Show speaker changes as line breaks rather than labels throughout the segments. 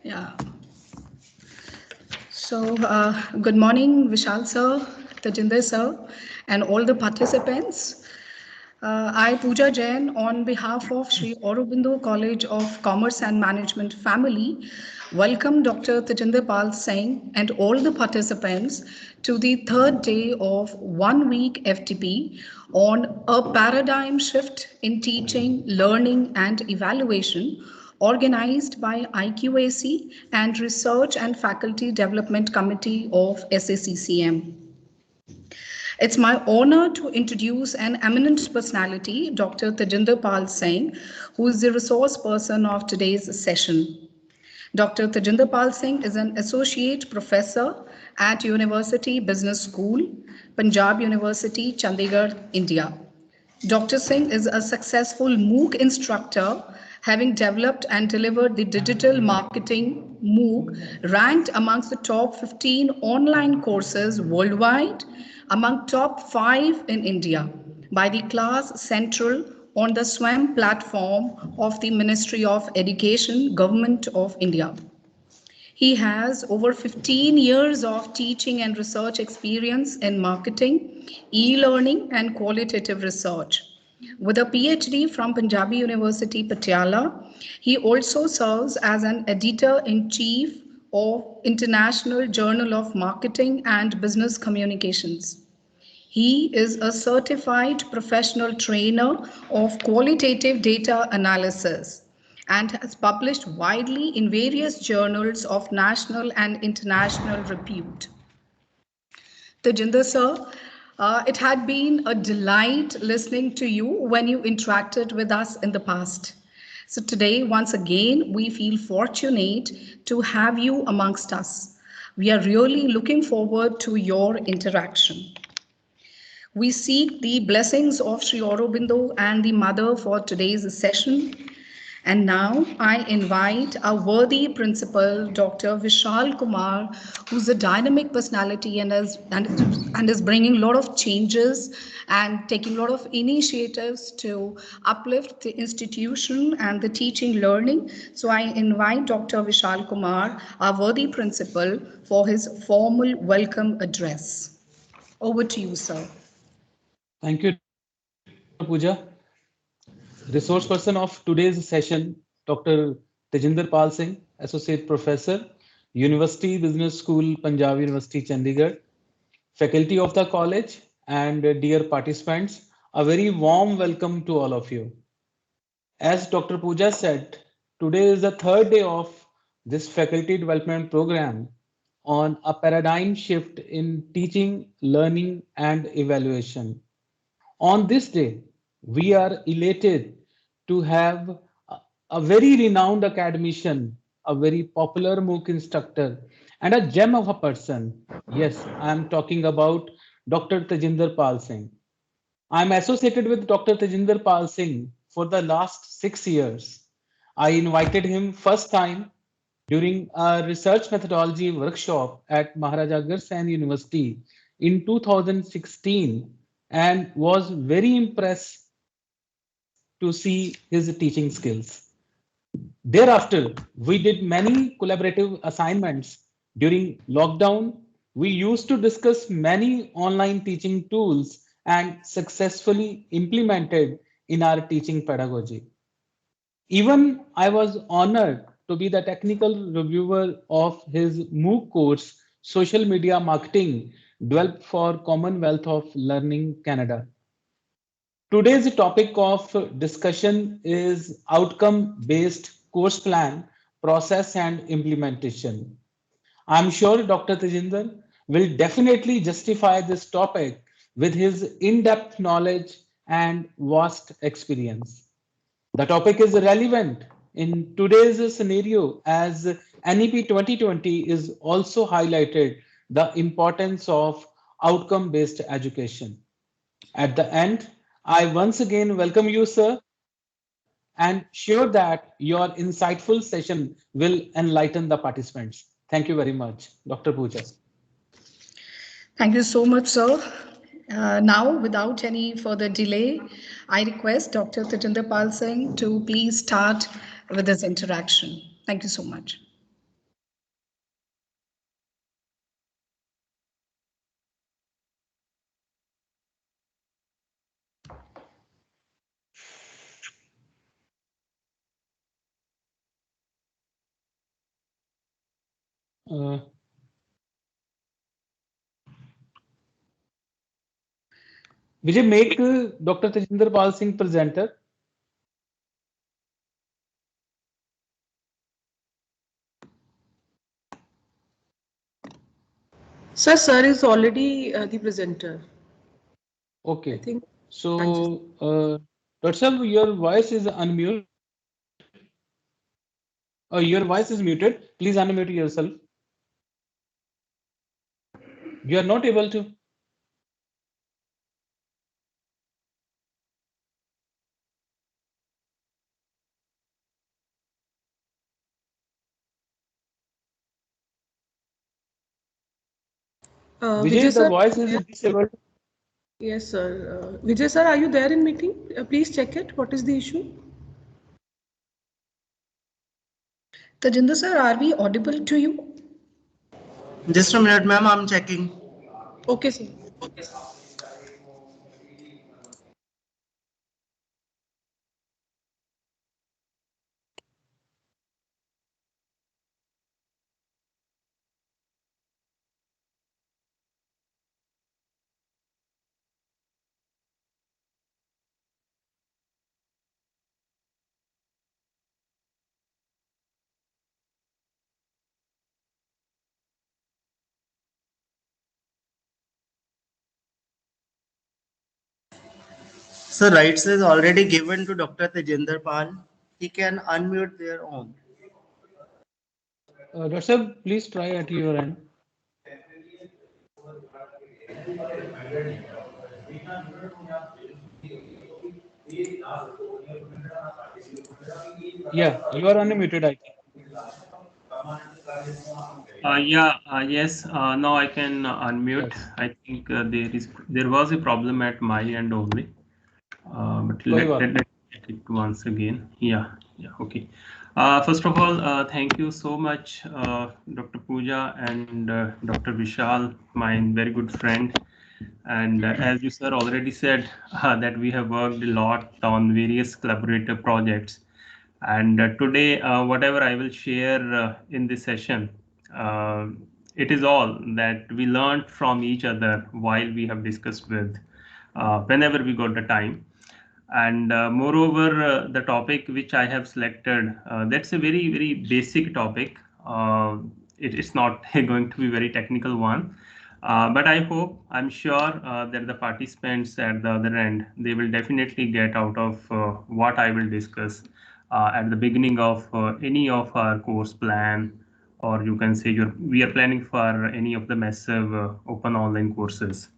Yeah. So, good morning, Vishal sir, Tajinder sir, and all the participants. I, Pooja Jain, on behalf of Sri Aurobindo College of Commerce and Management family, welcome Dr. Tajinder Pal Singh and all the participants to the third day of 1 week FDP on a paradigm shift in teaching, learning, and evaluation organized by IQAC and Research and Faculty Development Committee of SACCM. It's my honor to introduce an eminent personality, Dr. Tajinder Pal Singh, who is the resource person of today's session. Dr. Tajinder Pal Singh is an associate professor at University Business School, Punjab University, Chandigarh, India. Dr. Singh is a successful MOOC instructor, having developed and delivered the digital marketing MOOC ranked amongst the top 15 online courses worldwide, among top 5 in India by the Class Central on the SWAM platform of the Ministry of Education, Government of India. He has over 15 years of teaching and research experience in marketing, e-learning, and qualitative research. With a PhD from Punjabi University, Patiala, he also serves as an editor-in-chief of International Journal of Marketing and Business Communications. He is a certified professional trainer of qualitative data analysis and has published widely in various journals of national and international repute. Tajinder sir, it had been a delight listening to you when you interacted with us in the past. So today, once again, we feel fortunate to have you amongst us. We are really looking forward to your interaction. We seek the blessings of Sri Aurobindo and the Mother for today's session. And now I invite our worthy principal, Dr. Vishal Kumar, who's a dynamic personality and is bringing a lot of changes and taking a lot of initiatives to uplift the institution and the teaching learning. So I invite Dr. Vishal Kumar, our worthy principal, for his formal welcome address. Over to you, sir.
Thank you, Dr. Pooja. Resource person of today's session, Dr. Tejinder Pal Singh, Associate Professor, University Business School, Punjab University, Chandigarh, faculty of the college, and dear participants, a very warm welcome to all of you. As Dr. Pooja said, today is the third day of this faculty development program on a paradigm shift in teaching, learning, and evaluation. On this day, we are elated to have a very renowned academician, a very popular MOOC instructor, and a gem of a person. Yes, I am talking about Dr. Tejinder Pal Singh. I am associated with Dr. Tejinder Pal Singh for the last 6 years. I invited him first time during a research methodology workshop at Maharaja Agrawal University in 2016 and was very impressed to see his teaching skills. Thereafter, we did many collaborative assignments. During lockdown, we used to discuss many online teaching tools and successfully implemented in our teaching pedagogy. Even I was honored to be the technical reviewer of his MOOC course, Social Media Marketing, developed for Commonwealth of Learning Canada. Today's topic of discussion is outcome-based course plan, process and implementation. I'm sure Dr. Tejinder will definitely justify this topic with his in-depth knowledge and vast experience. The topic is relevant in today's scenario as NEP 2020 is also highlighted the importance of outcome-based education. At the end, I once again welcome you, sir, and sure that your insightful session will enlighten the participants. Thank you very much, Dr. Pooja.
Thank you so much, sir. Now, without any further delay, I request Dr. Tejinder Pal Singh to please start with this interaction. Thank you so much.
Uh, Vijay, make Dr. Tejinder Pal Singh presenter.
Sir is already the presenter. I
Okay.
think.
So, Dr. Sir, your voice is unmute. Your voice is muted. Please unmute yourself. You are not able to.
Vijay
Vijay, the
sir,
voice is disabled.
yes sir. Vijay sir, are you there in meeting? Please check it. What is the issue?
Tejinder sir, are we audible to you?
Just a minute, ma'am. I'm checking.
Okay, sir.
So rights is already given to Dr. Tejinder Pal. He can unmute their own.
Dr. Sir, please try at your end. Yeah, you are unmuted, I think.
Yes. Now I can unmute.
Yes.
I think there was a problem at my end only. But
कोई
let
बात
let
नहीं.
let check it once again. Yeah. Okay. First of all, thank you so much, Dr. Pooja and Dr. Vishal, my very good friend. And as you sir already said, that we have worked a lot on various collaborative projects. And today, whatever I will share in this session, uh, it is all that we learned from each other while we have discussed with, whenever we got the time. And moreover, the topic which I have selected, that's a very basic topic. It's not going to be very technical one. But I hope, I'm sure that the participants at the other end, they will definitely get out of what I will discuss at the beginning of any of our course plan, or you can say we are planning for any of the massive open online courses.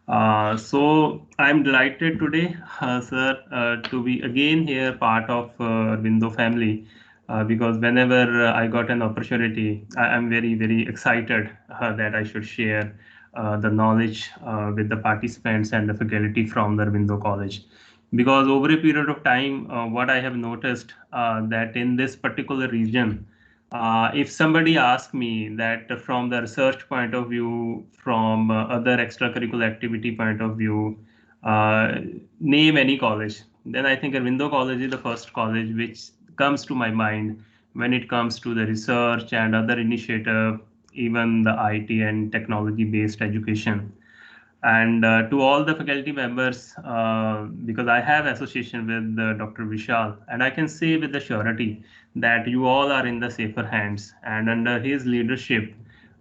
So I'm delighted today, sir, to be again here part of Window family, because whenever I got an opportunity, I'm very excited that I should share the knowledge with the participants and the faculty from the Window College. Because over a period of time, what I have noticed that in this particular region, if somebody asks me that from the research point of view, from other extracurricular activity point of view, uh, name any college, then I think Arvindo College is the first college which comes to my mind when it comes to the research and other initiative, even the IT and technology based education. And to all the faculty members, because I have association with Dr. Vishal, and I can say with the surety that you all are in the safer hands, and under his leadership,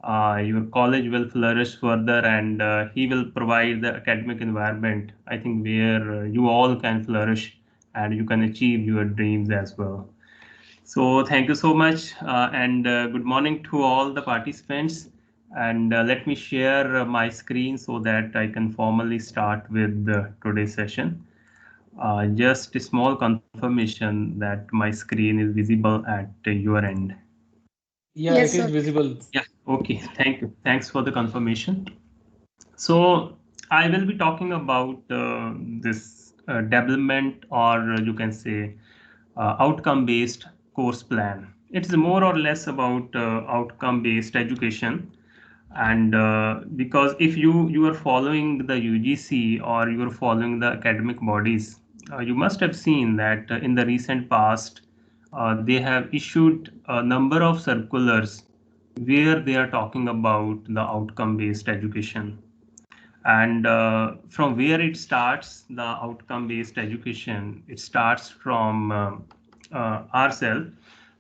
your college will flourish further, and he will provide the academic environment, I think, where you all can flourish and you can achieve your dreams as well. So thank you so much, and good morning to all the participants. And let me share my screen so that I can formally start with today's session. Just a small confirmation that my screen is visible at your end.
Yeah, it
Yes,
is
sir.
visible.
Yeah, okay. Thank you. Thanks for the confirmation. So I will be talking about this development, or you can say outcome-based course plan. It's more or less about outcome-based education. And because if you are following the UGC or you are following the academic bodies, you must have seen that in the recent past, they have issued a number of circulars where they are talking about the outcome-based education. And from where it starts, the outcome-based education, it starts from ourselves,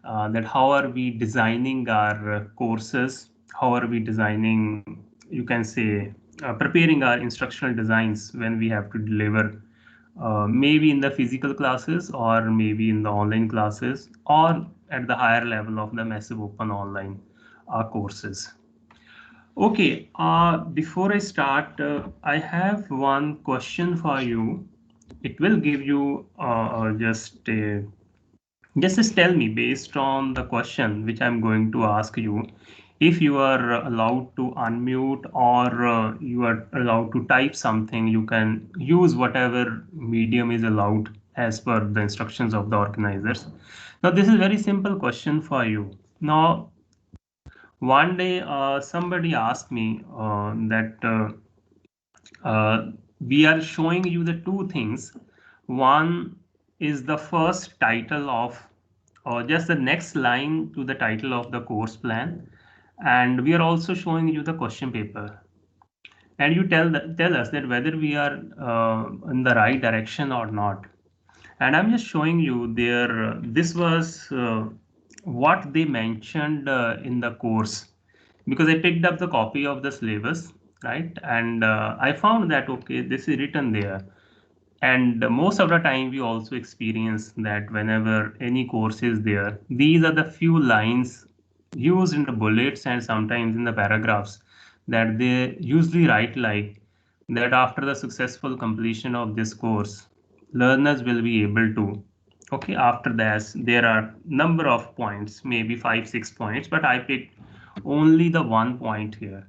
that how are we designing our courses, how are we designing, you can say, preparing our instructional designs when we have to deliver, maybe in the physical classes or maybe in the online classes or at the higher level of the massive open online courses. Okay, before I start, I have one question for you. It will give you just tell me based on the question which I'm going to ask you, if you are allowed to unmute or you are allowed to type something, you can use whatever medium is allowed as per the instructions of the organizers. Now, this is a very simple question for you. Now, one day somebody asked me that we are showing you the two things. One is the first title of, or just the next line to the title of the course plan, and we are also showing you the question paper. And you tell us that whether we are in the right direction or not. And I'm just showing you there. This was what they mentioned in the course, because I picked up the copy of the syllabus, right? And I found that, okay, this is written there. And most of the time we also experience that whenever any course is there, these are the few lines used in the bullets and sometimes in the paragraphs that they usually write like that after the successful completion of this course, learners will be able to, okay, after that there are number of points, maybe 5-6 points, but I picked only the one point here,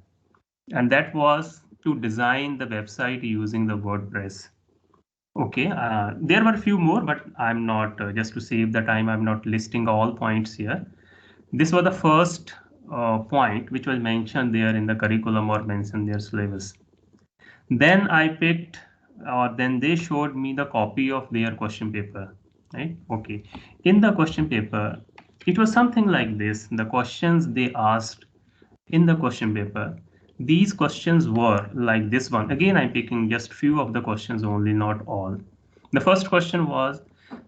and that was to design the website using the WordPress. Okay, there were a few more, but I'm not, just to save the time, I'm not listing all points here. This was the first point which was mentioned there in the curriculum or mentioned their syllabus. Then I picked, or then they showed me the copy of their question paper, right? Okay, in the question paper, it was something like this. The questions they asked in the question paper, these questions were like this one. Again, I'm picking just few of the questions only, not all. The first question was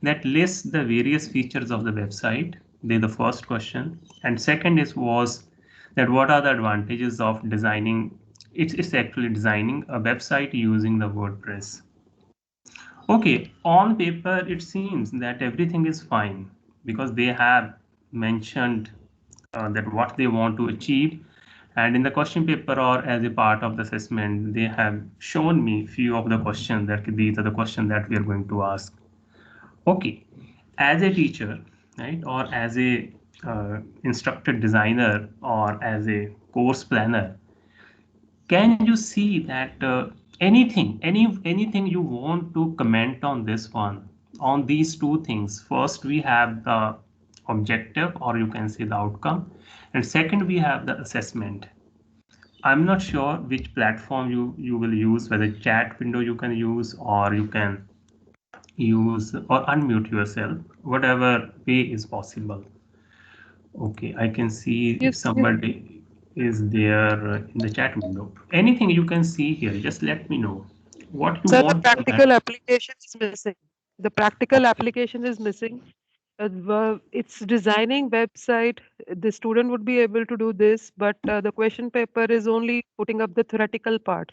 that lists the various features of the website. They the first question. And second was that what are the advantages of designing, it's actually designing a website using the WordPress. Okay, on paper, it seems that everything is fine because they have mentioned that what they want to achieve. And in the question paper or as a part of the assessment, they have shown me few of the questions that these are the questions that we are going to ask. Okay, as a teacher, right, or as a instructor designer or as a course planner, can you see that anything you want to comment on this one, on these two things? First, we have the objective, or you can say the outcome, and second, we have the assessment. I'm not sure which platform you will use, whether chat window you can use, or you can use or unmute yourself, whatever way is possible. Okay, I can see if somebody is there in the chat window. Anything you can see here, just let me know what you
So the
want.
practical application is missing. The practical application is missing. It's designing website. The student would be able to do this, but the question paper is only putting up the theoretical part.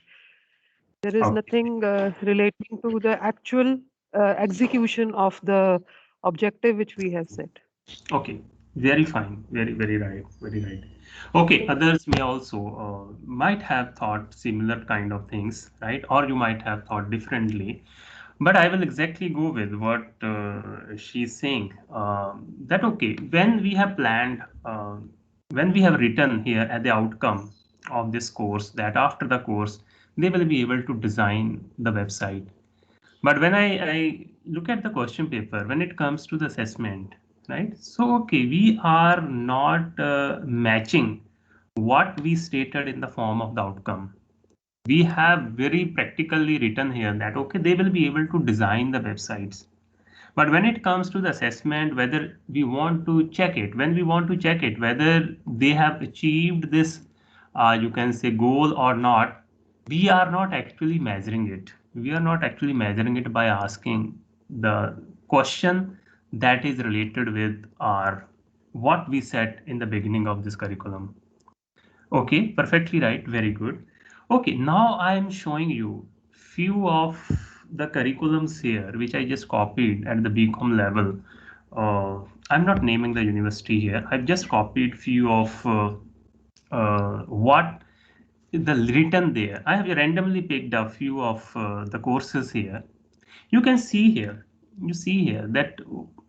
There is
Okay.
nothing relating to the actual execution of the objective which we have set.
Okay, very fine, very right, very right. Okay, others may also might have thought similar kind of things, right? Or you might have thought differently. But I will exactly go with what she's saying. That okay, when we have planned, when we have written here at the outcome of this course, that after the course, they will be able to design the website. But when I look at the question paper, when it comes to the assessment, right? So, okay, we are not matching what we stated in the form of the outcome. We have very practically written here that, okay, they will be able to design the websites. But when it comes to the assessment, whether we want to check it, when we want to check it, whether they have achieved this, you can say goal or not, we are not actually measuring it. We are not actually measuring it by asking the question that is related with our what we set in the beginning of this curriculum. Okay, perfectly right. Very good. Okay, now I am showing you few of the curriculums here, which I just copied at the BCom level. I'm not naming the university here. I've just copied few of what the written there. I have randomly picked a few of the courses here. You can see here, you see here that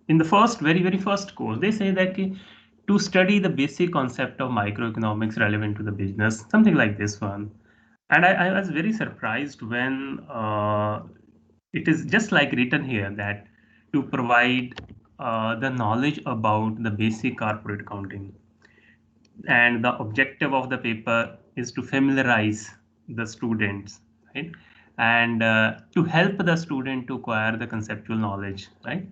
in the very first course, they say that to study the basic concept of microeconomics relevant to the business, something like this one. And I was very surprised when it is just like written here that to provide the knowledge about the basic corporate accounting. And the objective of the paper is to familiarize the students, right? And to help the student to acquire the conceptual knowledge, right?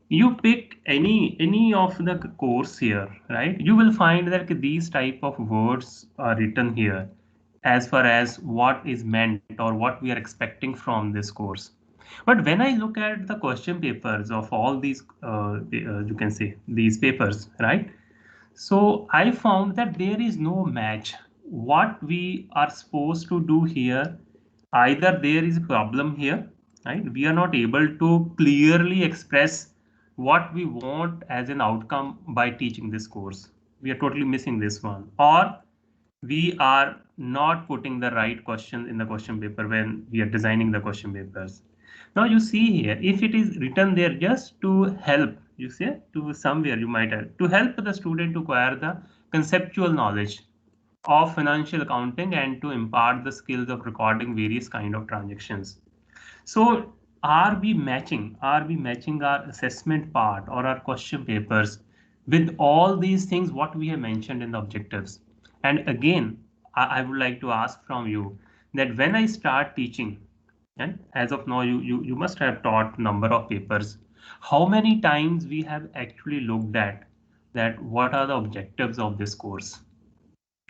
You pick any of the course here, right? You will find that these type of words are written here as far as what is meant or what we are expecting from this course. But when I look at the question papers of all these you can say these papers, right? So I found that there is no match. What we are supposed to do here, either there is a problem here, right? We are not able to clearly express what we want as an outcome by teaching this course. We are totally missing this one. Or we are not putting the right questions in the question paper when we are designing the question papers. Now you see here, if it is written there just to help, you see, to somewhere you might have, to help the student to acquire the conceptual knowledge of financial accounting and to impart the skills of recording various kind of transactions. So are we matching our assessment part or our question papers with all these things what we have mentioned in the objectives? And again, I would like to ask from you that when I start teaching, and as of now you must have taught number of papers, how many times we have actually looked at that what are the objectives of this course?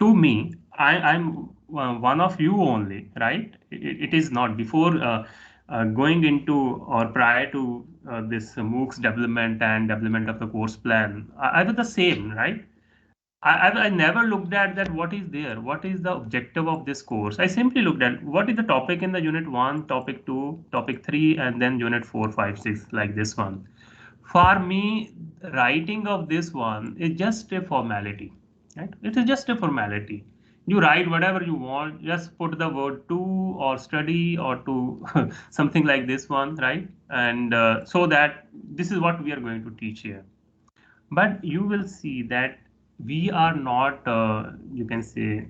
To me, I'm one of you only, right? It is not before going into or prior to this MOOCs development and development of the course plan. I was the same, right? I never looked at that what is there, what is the objective of this course. I simply looked at what is the topic in the unit 1, topic 2, topic 3, and then unit 4, 5, 6, like this one. For me, writing of this one is just a formality, right? It is just a formality. You write whatever you want, just put the word to or study or to something like this one, right? And so that this is what we are going to teach here. But you will see that we are not, you can say,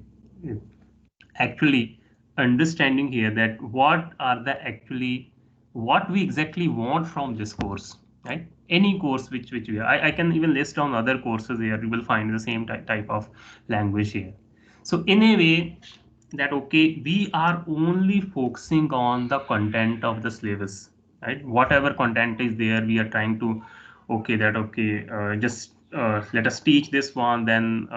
actually understanding here that what are the actually what we exactly want from this course, right? Any course which I can even list down other courses here, you will find the same type of language here. So in a way that okay, we are only focusing on the content of the syllabus, right? Whatever content is there, we are trying to okay that okay just let us teach this one, then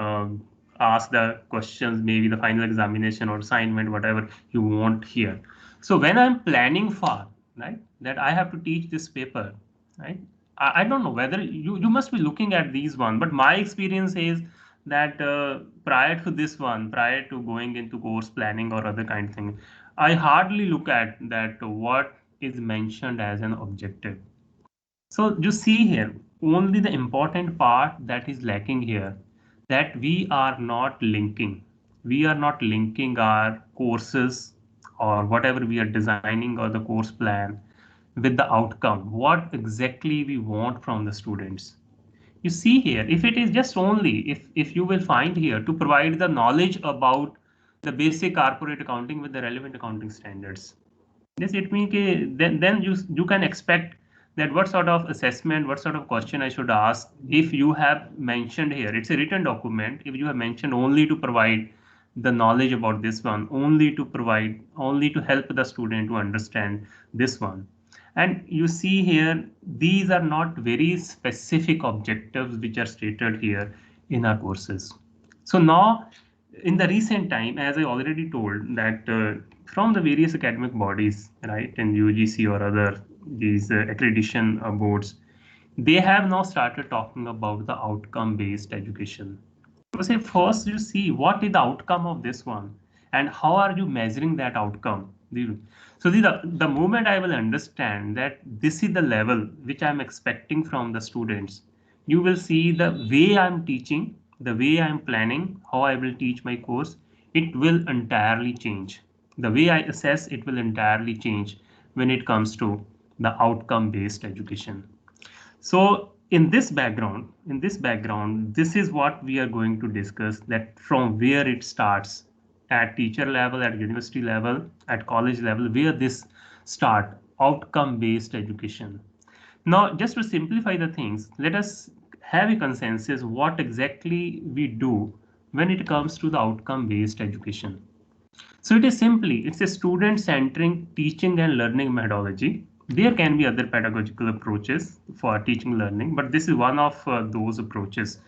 ask the questions, maybe the final examination or assignment, whatever you want here. So when I'm planning for, right, that I have to teach this paper, right, I don't know whether you must be looking at these one, but my experience is that prior to this one, prior to going into course planning or other kind of thing, I hardly look at that what is mentioned as an objective. So you see here, only the important part that is lacking here, that we are not linking. We are not linking our courses or whatever we are designing or the course plan with the outcome, what exactly we want from the students. You see here, if it is just only, if you will find here to provide the knowledge about the basic corporate accounting with the relevant accounting standards. This it means then you can expect that what sort of assessment, what sort of question I should ask if you have mentioned here. It's a written document. If you have mentioned only to provide the knowledge about this one, only to help the student to understand this one. And you see here, these are not very specific objectives which are stated here in our courses. So now, in the recent time, as I already told, that from the various academic bodies, right, in UGC or other these accreditation boards, they have now started talking about the outcome-based education. So say first you see what is the outcome of this one and how are you measuring that outcome. So the moment I will understand that this is the level which I'm expecting from the students, you will see the way I'm teaching, the way I'm planning, how I will teach my course, it will entirely change. The way I assess it will entirely change when it comes to the outcome-based education. So this is what we are going to discuss, that from where it starts at teacher level, at university level, at college level, where this start outcome-based education. Now, just to simplify the things, let us have a consensus what exactly we do when it comes to the outcome-based education. So it is simply, it's a student-centric teaching and learning methodology. There can be other pedagogical approaches for teaching learning, but this is one of those approaches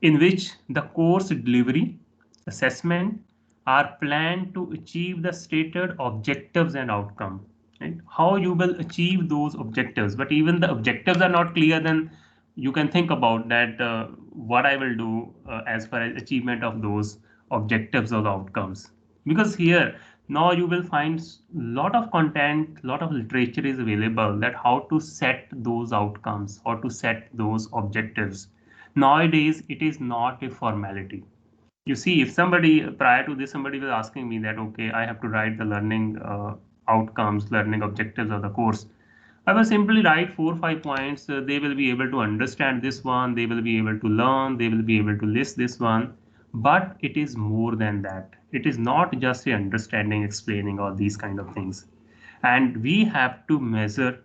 in which the course delivery, assessment are planned to achieve the stated objectives and outcome. Right? How you will achieve those objectives, but even the objectives are not clear, then you can think about that what I will do as far as achievement of those objectives or outcomes. Because here now you will find lot of content, lot of literature is available that how to set those outcomes, how to set those objectives. Nowadays it is not a formality. You see, if somebody prior to this somebody was asking me that okay, I have to write the learning outcomes, learning objectives of the course, I will simply write 4 or 5 points. They will be able to understand this one. They will be able to learn. They will be able to list this one. But it is more than that. It is not just a understanding, explaining all these kind of things. And we have to measure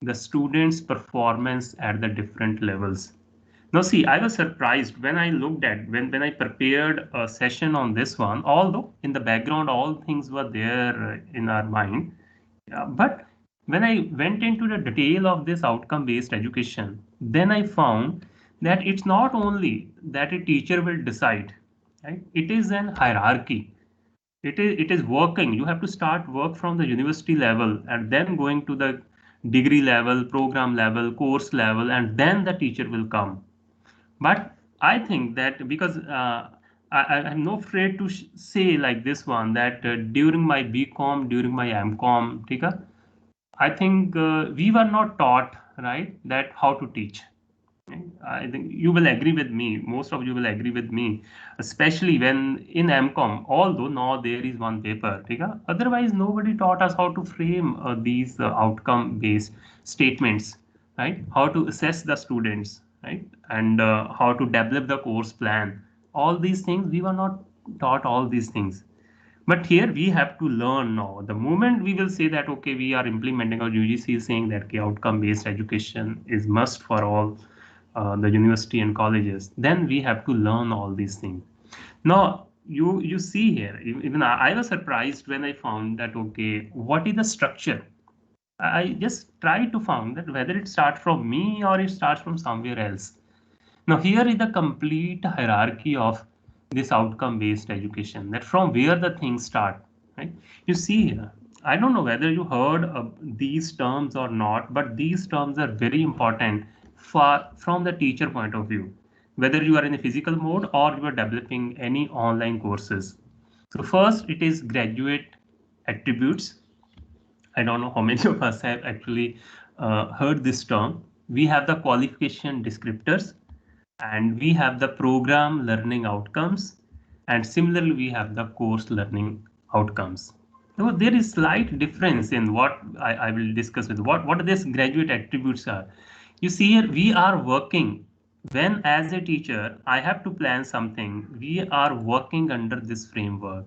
the students' performance at the different levels. Now, see, I was surprised when I looked at when I prepared a session on this one, although in the background all things were there in our mind. But when I went into the detail of this outcome-based education, then I found that it's not only that a teacher will decide, right? It is an hierarchy. It is working. You have to start work from the university level and then going to the degree level, program level, course level, and then the teacher will come. But I think that because I'm not afraid to say like this one that during my BCom, during my MCom, I think we were not taught, right, that how to teach. I think you will agree with me. Most of you will agree with me, especially when in MCom, although now there is one paper, otherwise nobody taught us how to frame these outcome-based statements, right? How to assess the students, right? And how to develop the course plan. All these things, we were not taught all these things. But here we have to learn now. The moment we will say that, okay, we are implementing, or UGC is saying that okay, outcome-based education is must for all the university and colleges, then we have to learn all these things. Now, you see here, even I was surprised when I found that, okay, what is the structure? I just try to find that whether it starts from me or it starts from somewhere else. Now, here is the complete hierarchy of this outcome-based education, that from where the things start, right? You see here, I don't know whether you heard of these terms or not, but these terms are very important from the teacher point of view, whether you are in a physical mode or you are developing any online courses. So first, it is graduate attributes. I don't know how many of us have actually heard this term. We have the qualification descriptors, and we have the program learning outcomes, and similarly we have the course learning outcomes. So there is slight difference in what I will discuss with what these graduate attributes are. You see here we are working, when as a teacher I have to plan something, we are working under this framework,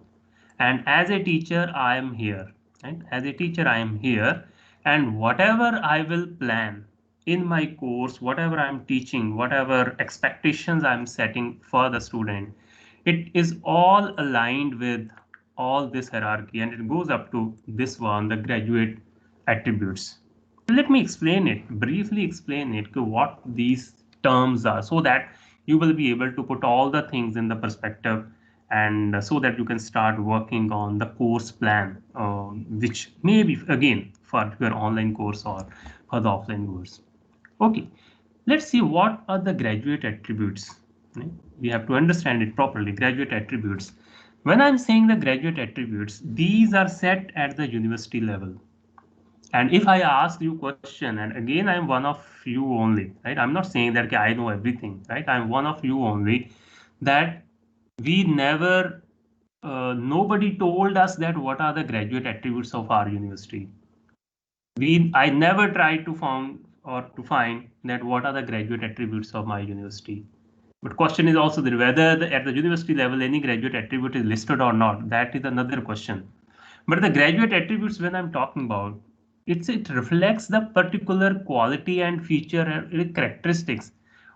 And as a teacher, I am here. Right? As a teacher, I am here, and whatever I will plan in my course, whatever I'm teaching, whatever expectations I'm setting for the student, it is all aligned with all this hierarchy, and it goes up to this one, the graduate attributes. Let me explain it, briefly explain it, what these terms are, so that you will be able to put all the things in the perspective, and so that you can start working on the course plan, which may be again for your online course or for the offline course. Okay, let's see what are the graduate attributes. Right? We have to understand it properly. Graduate attributes. When I'm saying the graduate attributes, these are set at the university level. And if I ask you question, and again I'm one of you only, right? I'm not saying that okay, I know everything, right? I'm one of you only, that we never, nobody told us that what are the graduate attributes of our university. I never tried to find that what are the graduate attributes of my university. But question is also there whether at the university level any graduate attribute is listed or not. That is another question. But the graduate attributes when I'm talking about, it reflects the particular quality and feature and characteristics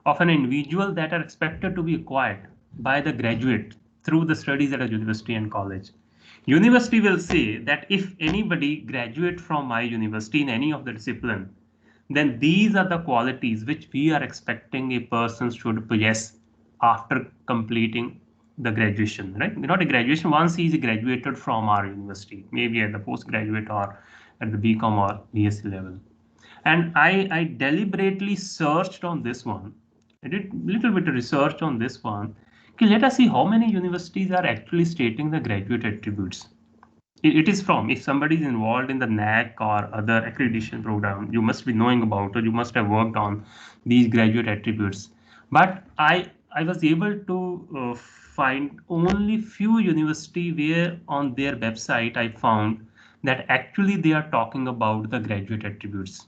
of an individual that are expected to be acquired by the graduate through the studies at a university and college. University will say that if anybody graduate from my university in any of the discipline, then these are the qualities which we are expecting a person should possess after completing the graduation, right? Not a graduation, once he is graduated from our university, maybe at the postgraduate or at the BCom or BSc level. And I deliberately searched on this one. I did little bit of research on this one. Okay, let us see how many universities are actually stating the graduate attributes. It is from, if somebody is involved in the NAC or other accreditation program, you must be knowing about, or you must have worked on these graduate attributes. But I was able to find only few university where on their website I found that actually they are talking about the graduate attributes.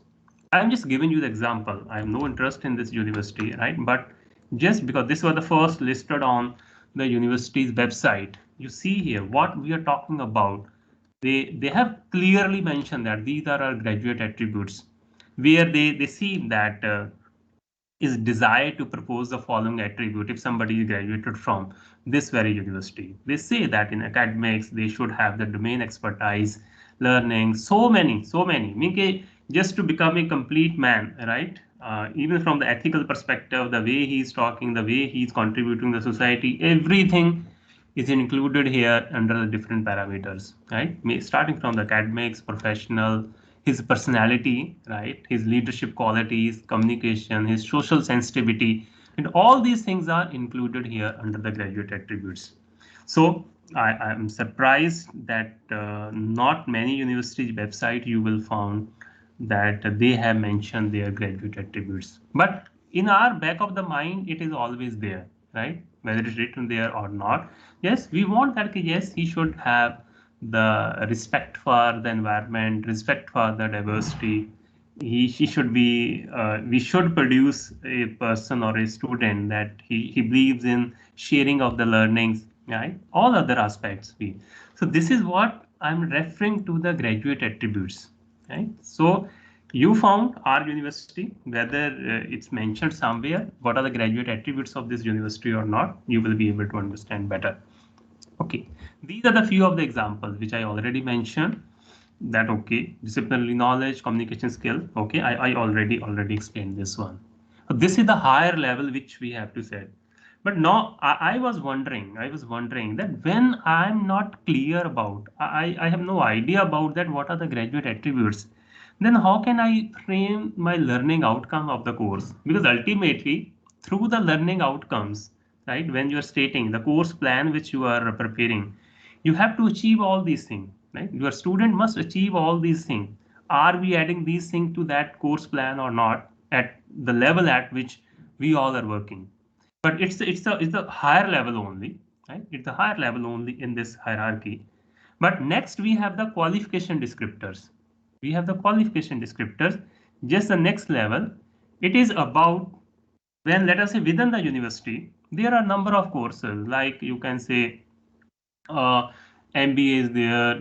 I'm just giving you the example. I have no interest in this university, right? But just because this was the first listed on the university's website, you see here what we are talking about. They have clearly mentioned that these are our graduate attributes, where they see that is desire to propose the following attribute if somebody is graduated from this very university. They say that in academics they should have the domain expertise, learning, so many. Meaning just to become a complete man, right? Even from the ethical perspective, the way he's talking, the way he's contributing to the society, everything is included here under the different parameters, right? Starting from the academics, professional, his personality, right? His leadership qualities, communication, his social sensitivity, and all these things are included here under the graduate attributes. So I am surprised that not many universities website you will find that they have mentioned their graduate attributes. But in our back of the mind, it is always there, right? Whether it's written there or not. Yes, we want that, yes, he should have the respect for the environment, respect for the diversity. She should be, we should produce a person or a student that he believes in sharing of the learnings, right? All other aspects. So this is what I'm referring to the graduate attributes, right? So you found our university, whether it's mentioned somewhere, what are the graduate attributes of this university or not, you will be able to understand better. Okay, these are the few of the examples which I already mentioned. That okay, disciplinary knowledge, communication skill. Okay, I already explained this one. So this is the higher level which we have to set. But now I was wondering that when I'm not clear about, I have no idea about that what are the graduate attributes, then how can I frame my learning outcome of the course? Because ultimately, through the learning outcomes, right, when you are stating the course plan which you are preparing, you have to achieve all these things, right? Your student must achieve all these things. Are we adding these things to that course plan or not at the level at which we all are working? But it's a higher level only, right? It's a higher level only in this hierarchy. But next we have the qualification descriptors. We have the qualification descriptors, just the next level. It is about when, let us say, within the university, there are a number of courses, like you can say, uh, MBA is there,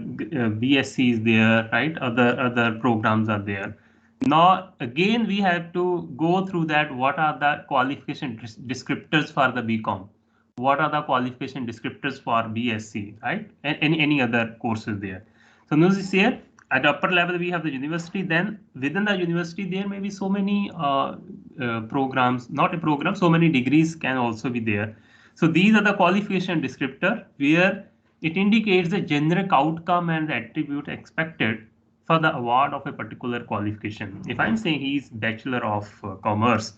BSc is there, right? Other programs are there. Now, again, we have to go through that. What are the qualification descriptors for the BCom? What are the qualification descriptors for BSc, right? And any other courses there. So notice here, at upper level, we have the university. Then within the university, there may be so many programs, not a program, so many degrees can also be there. So these are the qualification descriptor where it indicates the generic outcome and the attribute expected for the award of a particular qualification. If I'm saying he's Bachelor of Commerce,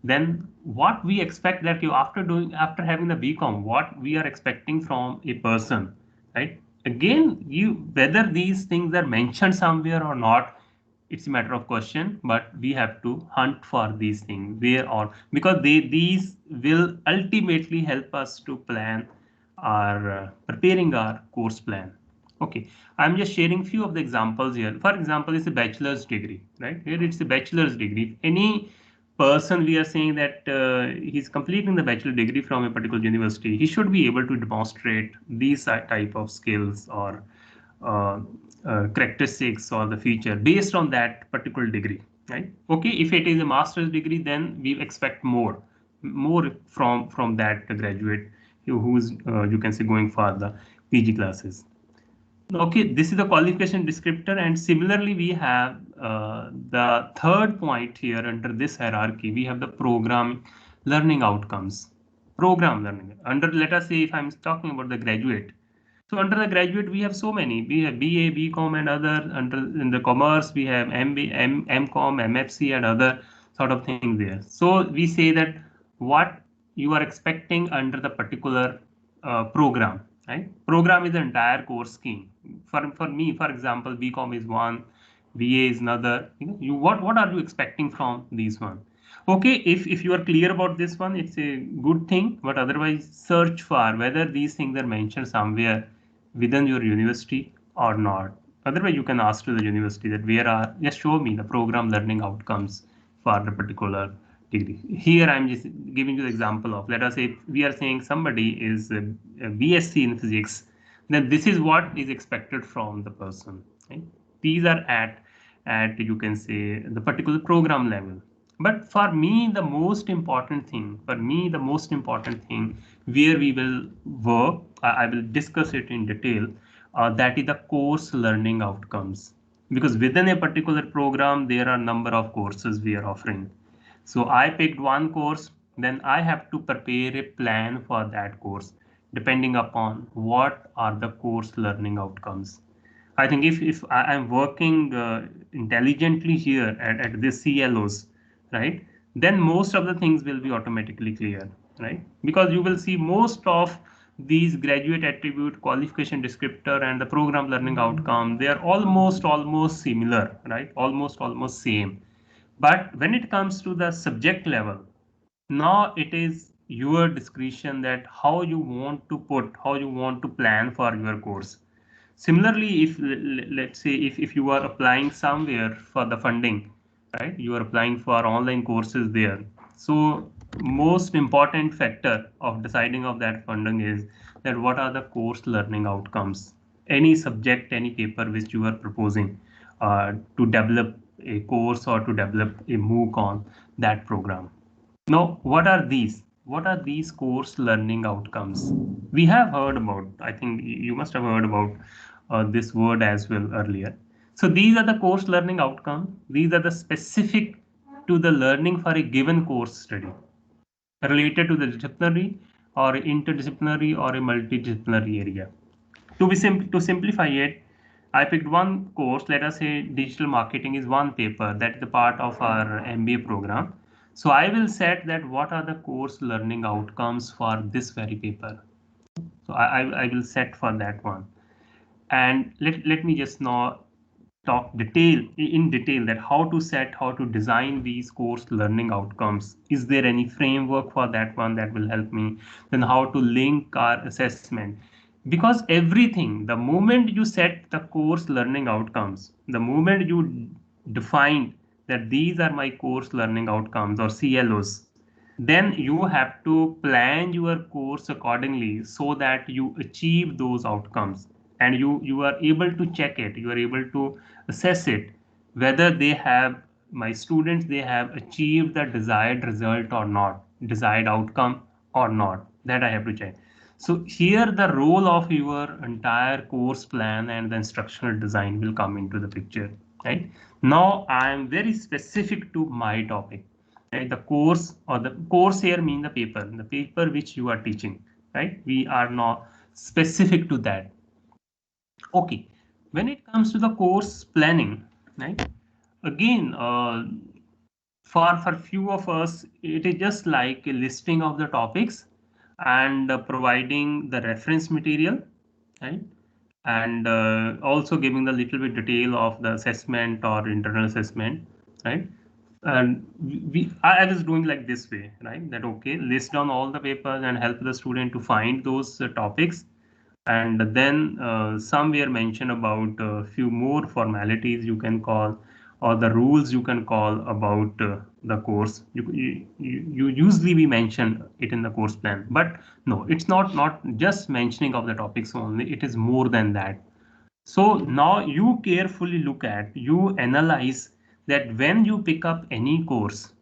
then what we expect that you after having the BCom, what we are expecting from a person, right? Again, whether these things are mentioned somewhere or not, it's a matter of question, but we have to hunt for these things where or because these will ultimately help us to plan our preparing our course plan. Okay, I'm just sharing few of the examples here. For example, it's a bachelor's degree, right? Here it's a bachelor's degree. Any person we are saying that he's completing the bachelor degree from a particular university, he should be able to demonstrate these type of skills or uh, characteristics or the feature based on that particular degree, right? Okay, if it is a master's degree, then we expect more from that graduate who's you can say going for the PG classes. Okay, this is the qualification descriptor, and similarly we have the third point here under this hierarchy. We have the program learning outcomes. Program learning under, let us say if I'm talking about the graduate. So under the graduate we have so many. We have BA, BCom, and other. Under in the commerce we have MB, MCom, MFC, and other sort of things there. So we say that what you are expecting under the particular program, right? Program is the entire course scheme. For me, for example, BCom is one, BA is another. What are you expecting from these one? Okay, if you are clear about this one, it's a good thing. But otherwise, search for whether these things are mentioned somewhere within your university or not. Otherwise, you can ask to the university that just show me the program learning outcomes for the particular degree. Here, I'm just giving you the example of, let us say we are saying somebody is a BSc in physics, then this is what is expected from the person. Right? These are at you can say the particular program level. But for me, the most important thing, where we will work, I will discuss it in detail, that is the course learning outcomes. Because within a particular program, there are a number of courses we are offering. So I picked one course, then I have to prepare a plan for that course, depending upon what are the course learning outcomes. I think if I'm working intelligently here at this CLOs, right, then most of the things will be automatically clear, right? Because you will see most of these graduate attribute, qualification descriptor, and the program learning outcome, they are almost similar, right? Almost same. But when it comes to the subject level, now it is your discretion that how you want to plan for your course. Similarly, if let's say if you are applying somewhere for the funding, right? You are applying for online courses there. So most important factor of deciding of that funding is that what are the course learning outcomes? Any subject, any paper which you are proposing to develop a course or to develop a MOOC on that program. Now, what are these? What are these course learning outcomes? We have heard about, I think you must have heard about this word as well earlier. So these are the course learning outcome. These are the specific to the learning for a given course study related to the disciplinary or interdisciplinary or a multidisciplinary area. To simplify it, I picked one course. Let us say digital marketing is one paper that is the part of our MBA program. So I will set that what are the course learning outcomes for this very paper. So I will set for that one. And let me just now talk in detail that how to design these course learning outcomes. Is there any framework for that one that will help me? Then how to link our assessment, because everything, the moment you set the course learning outcomes, the moment you define that these are my course learning outcomes or CLOs, then you have to plan your course accordingly so that you achieve those outcomes. and you are able to check it, you are able to assess it, whether my students, they have achieved the desired result or not, desired outcome or not, that I have to check. So here the role of your entire course plan and the instructional design will come into the picture, right? Now I am very specific to my topic, right? The course, or the course here mean the paper which you are teaching, right? We are not specific to that. Okay, when it comes to the course planning, right? Again, for few of us, it is just like a listing of the topics and providing the reference material, right? And also giving the little bit detail of the assessment or internal assessment, right? And I was doing like this way, right? That okay, list down all the papers and help the student to find those topics, and then somewhere mention about a few more formalities you can call, or the rules you can call about the course. You usually we mention it in the course plan, but no, it's not just mentioning of the topics only, it is more than that. So now you carefully look at, you analyze that when you pick up any course,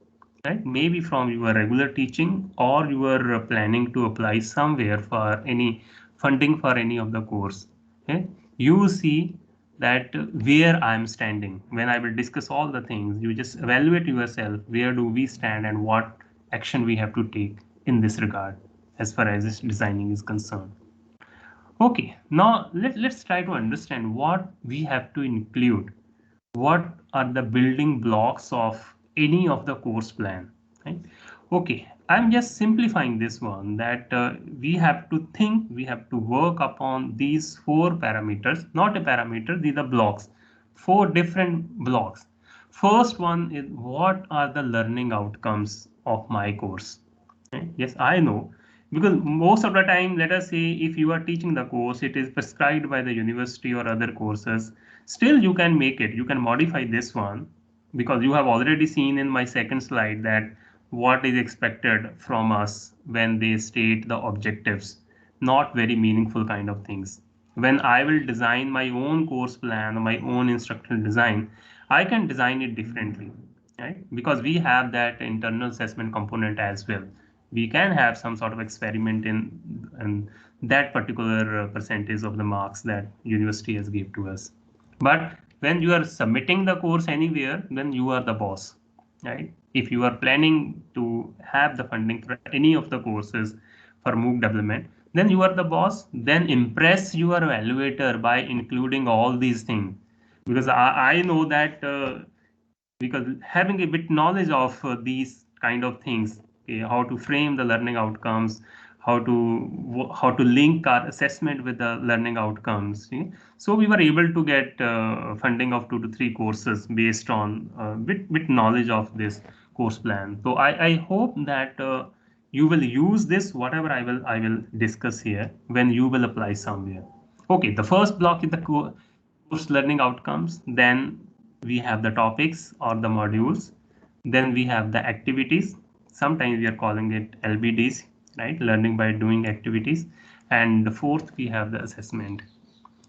right? Maybe from your regular teaching, or you are planning to apply somewhere for any funding for any of the course. Okay? You see that where I'm standing. When I will discuss all the things, you just evaluate yourself, where do we stand and what action we have to take in this regard as far as this designing is concerned. Okay, now let's try to understand what we have to include. What are the building blocks of any of the course plan, right? Okay, I'm just simplifying this one, that we have to think, we have to work upon these four parameters, not a parameter, these are blocks, four different blocks. First one is, what are the learning outcomes of my course? Right? Yes, I know, because most of the time, let us say if you are teaching the course, it is prescribed by the university or other courses. Still, you can make it, you can modify this one, because you have already seen in my second slide that what is expected from us when they state the objectives, not very meaningful kind of things. When I will design my own course plan or my own instructional design, I can design it differently, right? Because we have that internal assessment component as well. We can have some sort of experiment in that particular percentage of the marks that university has give to us. But when you are submitting the course anywhere, then you are the boss, right? If you are planning to have the funding for any of the courses for MOOC development, then you are the boss. Then impress your evaluator by including all these things, because I know that because having a bit knowledge of these kind of things, okay, how to frame the learning outcomes, how to link our assessment with the learning outcomes. See? So we were able to get funding of 2 to 3 courses based on bit knowledge of this course plan. So I hope that you will use this, whatever I will discuss here, when you will apply somewhere. Okay, the first block is the course learning outcomes. Then we have the topics or the modules. Then we have the activities. Sometimes we are calling it LBDs, right? Learning by doing activities. And the fourth, we have the assessment.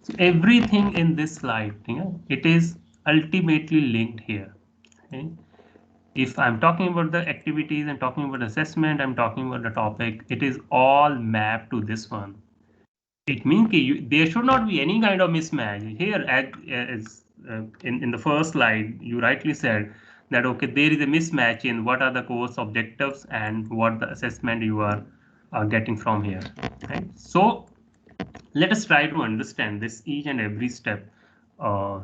So everything in this slide, it is ultimately linked here. Okay? If I'm talking about the activities and talking about assessment, I'm talking about the topic, it is all mapped to this one. It means there should not be any kind of mismatch here. As in the first slide, you rightly said that okay, there is a mismatch in what are the course objectives and what the assessment you are getting from here. Right? So let us try to understand this each and every step uh,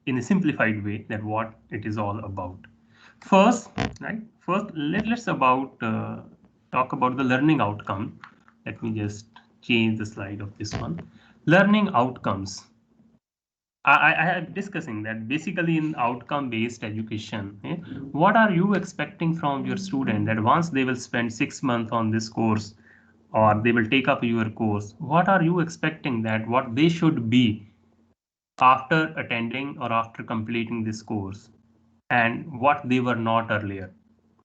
in a simplified way, that what it is all about. First, right? First, let's talk about the learning outcome. Let me just change the slide of this one. Learning outcomes. I am discussing that basically in outcome-based education, what are you expecting from your student, that once they will spend 6 months on this course, or they will take up your course, what are you expecting that what they should be after attending or after completing this course, and what they were not earlier.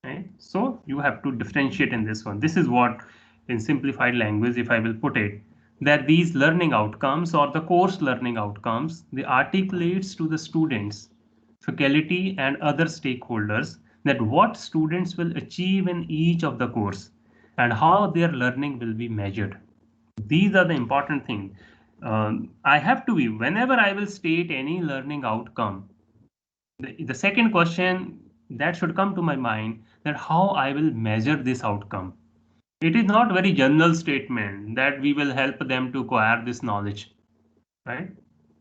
Right? So you have to differentiate in this one. This is what, in simplified language, if I will put it, that these learning outcomes or the course learning outcomes, they articulates to the students, faculty and other stakeholders that what students will achieve in each of the course and how their learning will be measured. These are the important things. I have to be, whenever I will state any learning outcome, the second question that should come to my mind that how I will measure this outcome. It is not very general statement that we will help them to acquire this knowledge, right?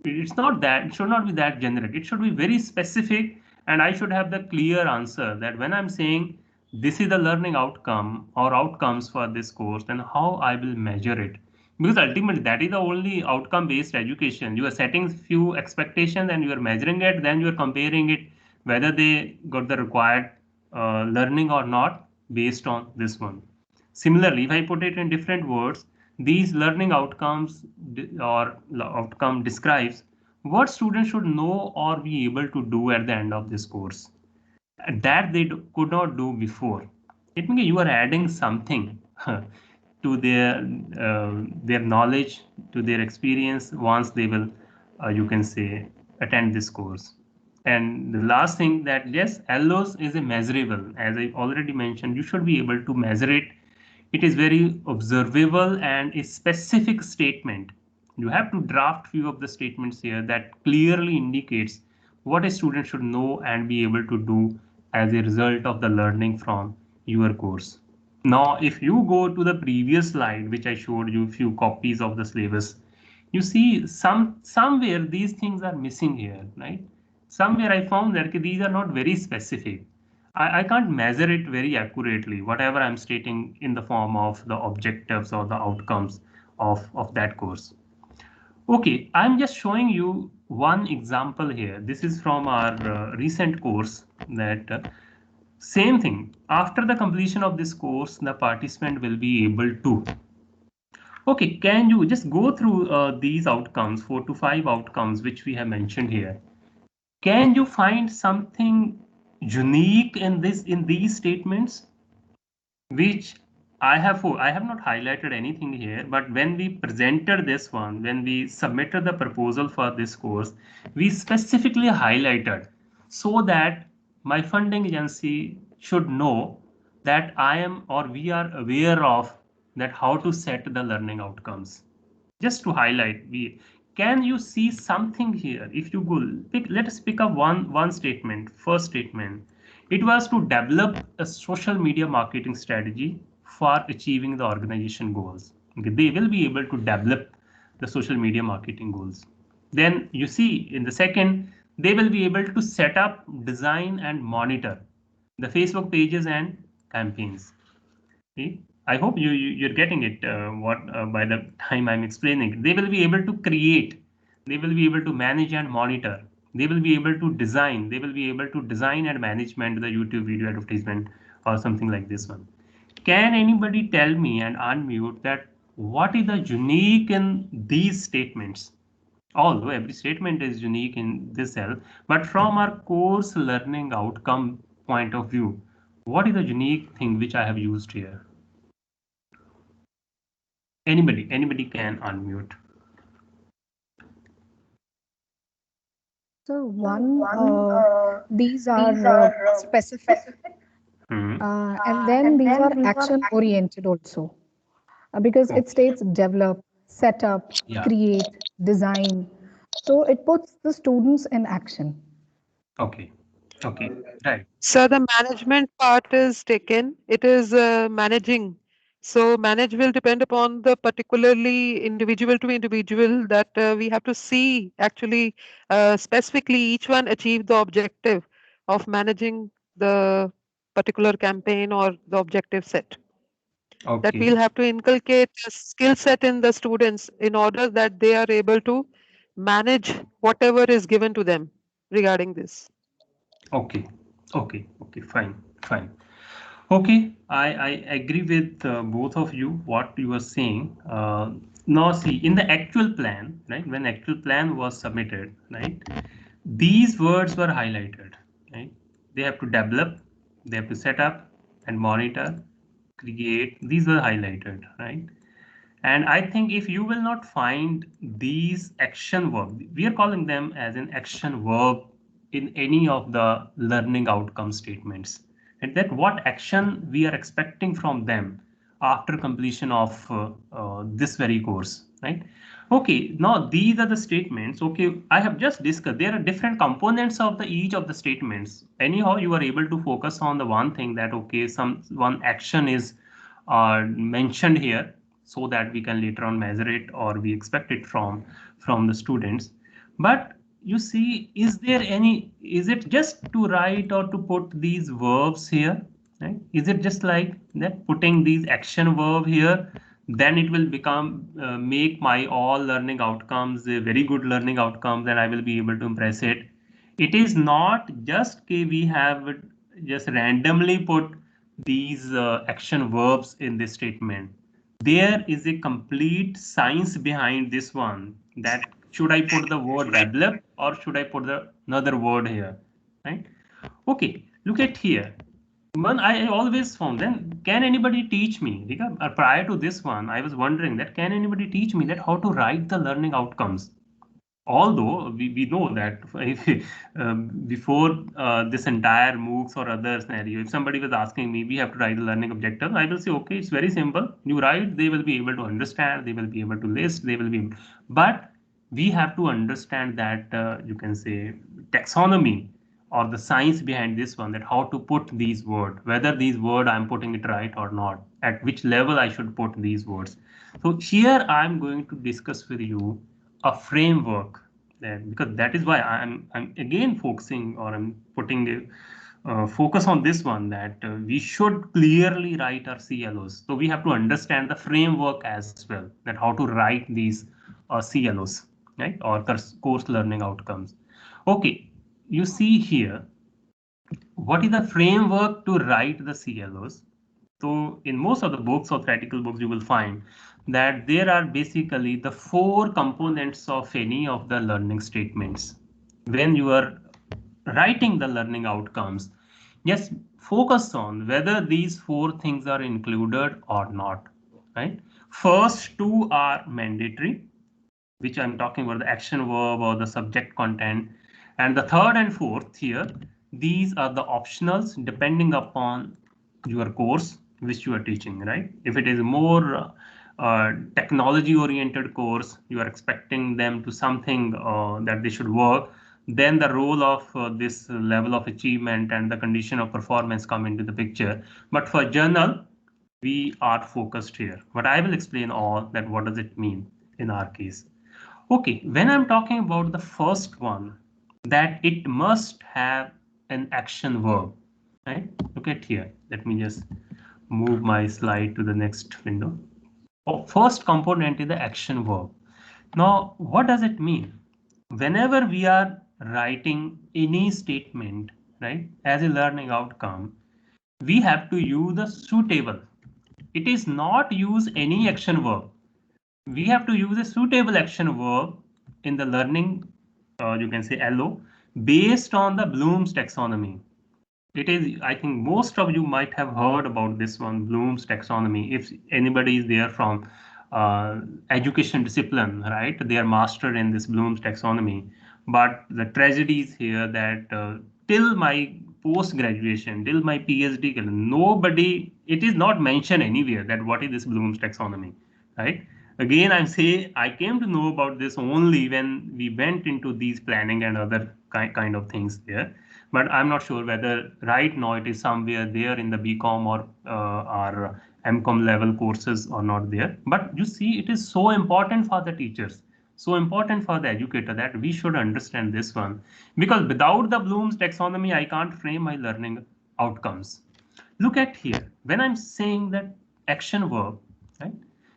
It's not that, it should not be that generic. It should be very specific, and I should have the clear answer that when I'm saying this is the learning outcome or outcomes for this course, then how I will measure it. Because ultimately that is the only outcome based education. You are setting few expectations and you are measuring it, then you are comparing it whether they got the required learning or not based on this one. Similarly, if I put it in different words, these learning outcomes or outcome describes what students should know or be able to do at the end of this course that they could not do before. It means you are adding something to their knowledge, to their experience once they will, you can say, attend this course. And the last thing that yes, LOS is a measurable. As I already mentioned, you should be able to measure it. It is very observable and a specific statement. You have to draft few of the statements here that clearly indicates what a student should know and be able to do as a result of the learning from your course. Now, if you go to the previous slide, which I showed you a few copies of the syllabus, you see somewhere these things are missing here, right? Somewhere I found that these are not very specific. I can't measure it very accurately, whatever I'm stating in the form of the objectives or the outcomes of that course. Okay, I'm just showing you one example here. This is from our recent course that same thing. After the completion of this course, the participant will be able to. Okay, can you just go through these outcomes, 4 to 5 outcomes, which we have mentioned here? Can you find something unique in these statements, which I have not highlighted anything here, but when we presented this one, when we submitted the proposal for this course, we specifically highlighted so that my funding agency should know that I am or we are aware of that how to set the learning outcomes. Just to highlight, can you see something here? If you go let us pick up one statement. First statement, it was to develop a social media marketing strategy for achieving the organization goals. Okay, they will be able to develop the social media marketing goals. Then you see in the second, they will be able to set up, design and monitor the Facebook pages and campaigns. See, I hope you're getting it. What by the time I'm explaining, they will be able to create, they will be able to manage and monitor, they will be able to design, they will be able to design and management the YouTube video advertisement or something like this one. Can anybody tell me and unmute that what is the unique in these statements? Although every statement is unique in this cell, but from our course learning outcome point of view, what is the unique thing which I have used here? Anybody can unmute.
So these are specific, and then these are action oriented also, because it states develop, set up,
Yeah.
create, design. So it puts the students in action.
Okay. Okay. Right.
So the management part is taken. It is managing. So manage will depend upon the particularly individual to individual that we have to see actually specifically each one achieve the objective of managing the particular campaign or the objective set. That
Okay.
we'll have to inculcate a skill set in the students in order that they are able to manage whatever is given to them regarding this.
Okay. Okay. Okay. Fine. Fine. Okay. I agree with both of you what you were saying. Now see in the actual plan, right? When actual plan was submitted, right? These words were highlighted, right? They have to develop, they have to set up and monitor, create. These were highlighted, right? And I think if you will not find these action verb, we are calling them as an action verb in any of the learning outcome statements, and that what action we are expecting from them after completion of this very course, right? Okay, now these are the statements. Okay, I have just discussed there are different components of the each of the statements. Anyhow, you are able to focus on the one thing that okay, one action is mentioned here so that we can later on measure it or we expect it from the students. But you see, is it just to write or to put these verbs here, right? Is it just like that putting these action verb here, then it will become make my all learning outcomes very good learning outcomes and I will be able to impress it? It is not just we have just randomly put these action verbs in this statement. There is a complete science behind this one, that should I put the word develop or should I put the another word here, right? Okay, look at here. One, I always found, then can anybody teach me, prior to this one, I was wondering that can anybody teach me that how to write the learning outcomes? Although we know that if, before this entire MOOCs or other scenario, if somebody was asking me, we have to write the learning objective, I will say, okay, it's very simple. You write, they will be able to understand, they will be able to list, they will be, but we have to understand that you can say taxonomy or the science behind this one, that how to put these words, whether these word I'm putting it right or not, at which level I should put these words. So here I'm going to discuss with you a framework, because that is why I'm again focusing, or I'm putting the focus on this one, that we should clearly write our CLOs. So we have to understand the framework as well, that how to write these CLOs, right, or course learning outcomes. Okay, you see here, what is the framework to write the CLOs? So in most of the books or theoretical books, you will find that there are basically the 4 components of any of the learning statements. When you are writing the learning outcomes, just focus on whether these 4 things are included or not, right? First 2 are mandatory, which I'm talking about the action verb or the subject content. And the third and fourth here, these are the optionals depending upon your course which you are teaching, right? If it is more technology oriented course, you are expecting them to something that they should work, then the role of this level of achievement and the condition of performance come into the picture. But for journal, we are focused here. But I will explain all that what does it mean in our case. Okay, when I'm talking about the first one, that it must have an action verb, right? Look at here. Let me just move my slide to the next window. First component is the action verb. Now, what does it mean? Whenever we are writing any statement, right, as a learning outcome, we have to use the suitable. It is not use any action verb. We have to use a suitable action verb in the learning, you can say LO, based on the Bloom's taxonomy. It is, I think most of you might have heard about this one, Bloom's taxonomy. If anybody is there from education discipline, right, they are mastered in this Bloom's taxonomy. But the tragedy is here that till my post graduation, till my PhD, nobody, it is not mentioned anywhere that what is this Bloom's taxonomy, right? Again, I'm saying I came to know about this only when we went into these planning and other kind of things there. But I'm not sure whether right now it is somewhere there in the BCom or our MCom level courses or not there. But you see, it is so important for the teachers, so important for the educator, that we should understand this one, because without the Bloom's taxonomy, I can't frame my learning outcomes. Look at here, when I'm saying that action verb, right?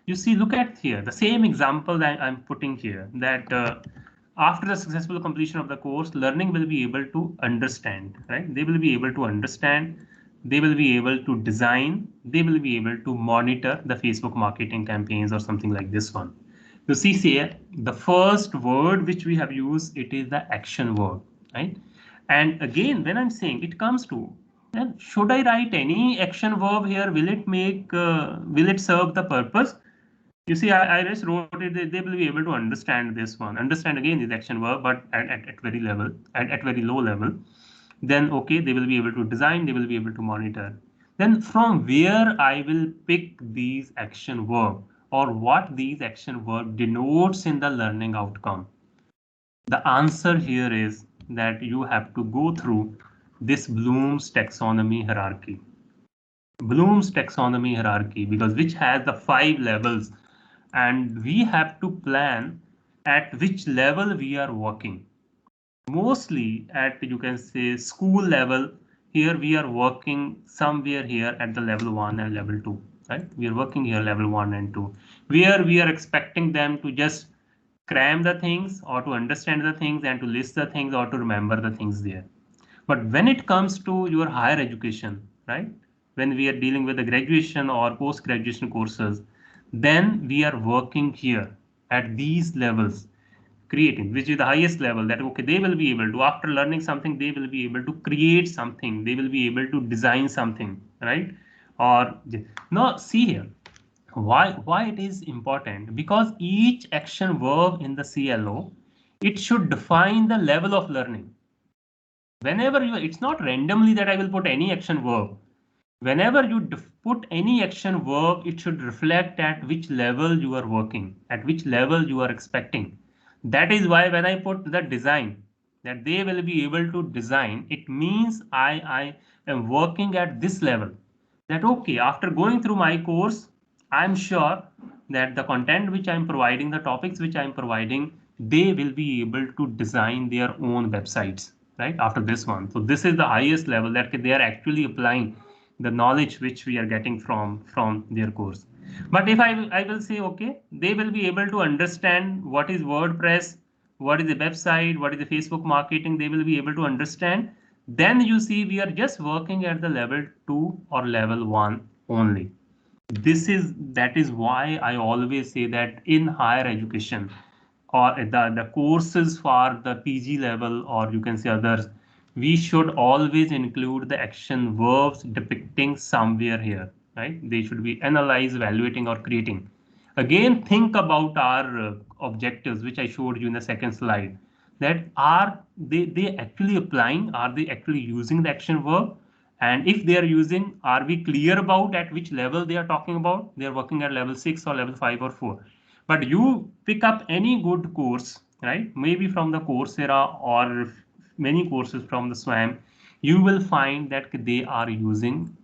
You see, look at here, the same example that I'm putting here, that after the successful completion of the course, learning will be able to understand, right? They will be able to understand, they will be able to design, they will be able to monitor the Facebook marketing campaigns or something like this one. You see here, the first word which we have used, it is the action word, right? And again, when I'm saying it comes to, then should I write any action verb here? Will it serve the purpose? You see, I just wrote it, they will be able to understand this one. Understand again is action verb, but at very level, at very low level. Then okay, they will be able to design, they will be able to monitor. Then from where I will pick these action verb or what these action verb denotes in the learning outcome. The answer here is that you have to go through this Bloom's taxonomy hierarchy. Bloom's taxonomy hierarchy, because which has the 5 levels, and we have to plan at which level we are working. Mostly at, you can say, school level. Here we are working somewhere here at the level 1 and level 2, right? We are working here level 1 and 2, where we are expecting them to just cram the things or to understand the things and to list the things or to remember the things there. But when it comes to your higher education, right, when we are dealing with the graduation or post-graduation courses, then we are working here at these levels, creating, which is the highest level, that okay, they will be able to, after learning something, they will be able to create something, they will be able to design something, right? Or now see here, why it is important, because each action verb in the CLO, it should define the level of learning. Whenever you, it's not randomly that I will put any action verb. Whenever you put any action verb, it should reflect at which level you are working, at which level you are expecting. That is why when I put the design, that they will be able to design, it means I am working at this level. That okay, after going through my course, I'm sure that the content which I'm providing, the topics which I'm providing, they will be able to design their own websites, right? After this one. So this is the highest level that they are actually applying the knowledge which we are getting from their course. But if I will say, okay, they will be able to understand what is WordPress, what is the website, what is the Facebook marketing, they will be able to understand. Then you see we are just working at the level 2 or level 1 only. That is why I always say that in higher education or the courses for the PG level, or you can say others, we should always include the action verbs depicting somewhere here, right? They should be analyzed, evaluating, or creating. Again, think about our objectives, which I showed you in the second slide, that are they actually applying, are they actually using the action verb? And if they are using, are we clear about at which level they are talking about? They are working at level 6 or level 5 or 4. But you pick up any good course, right? Maybe from the Coursera or many courses from the SWAM, you will find that they are using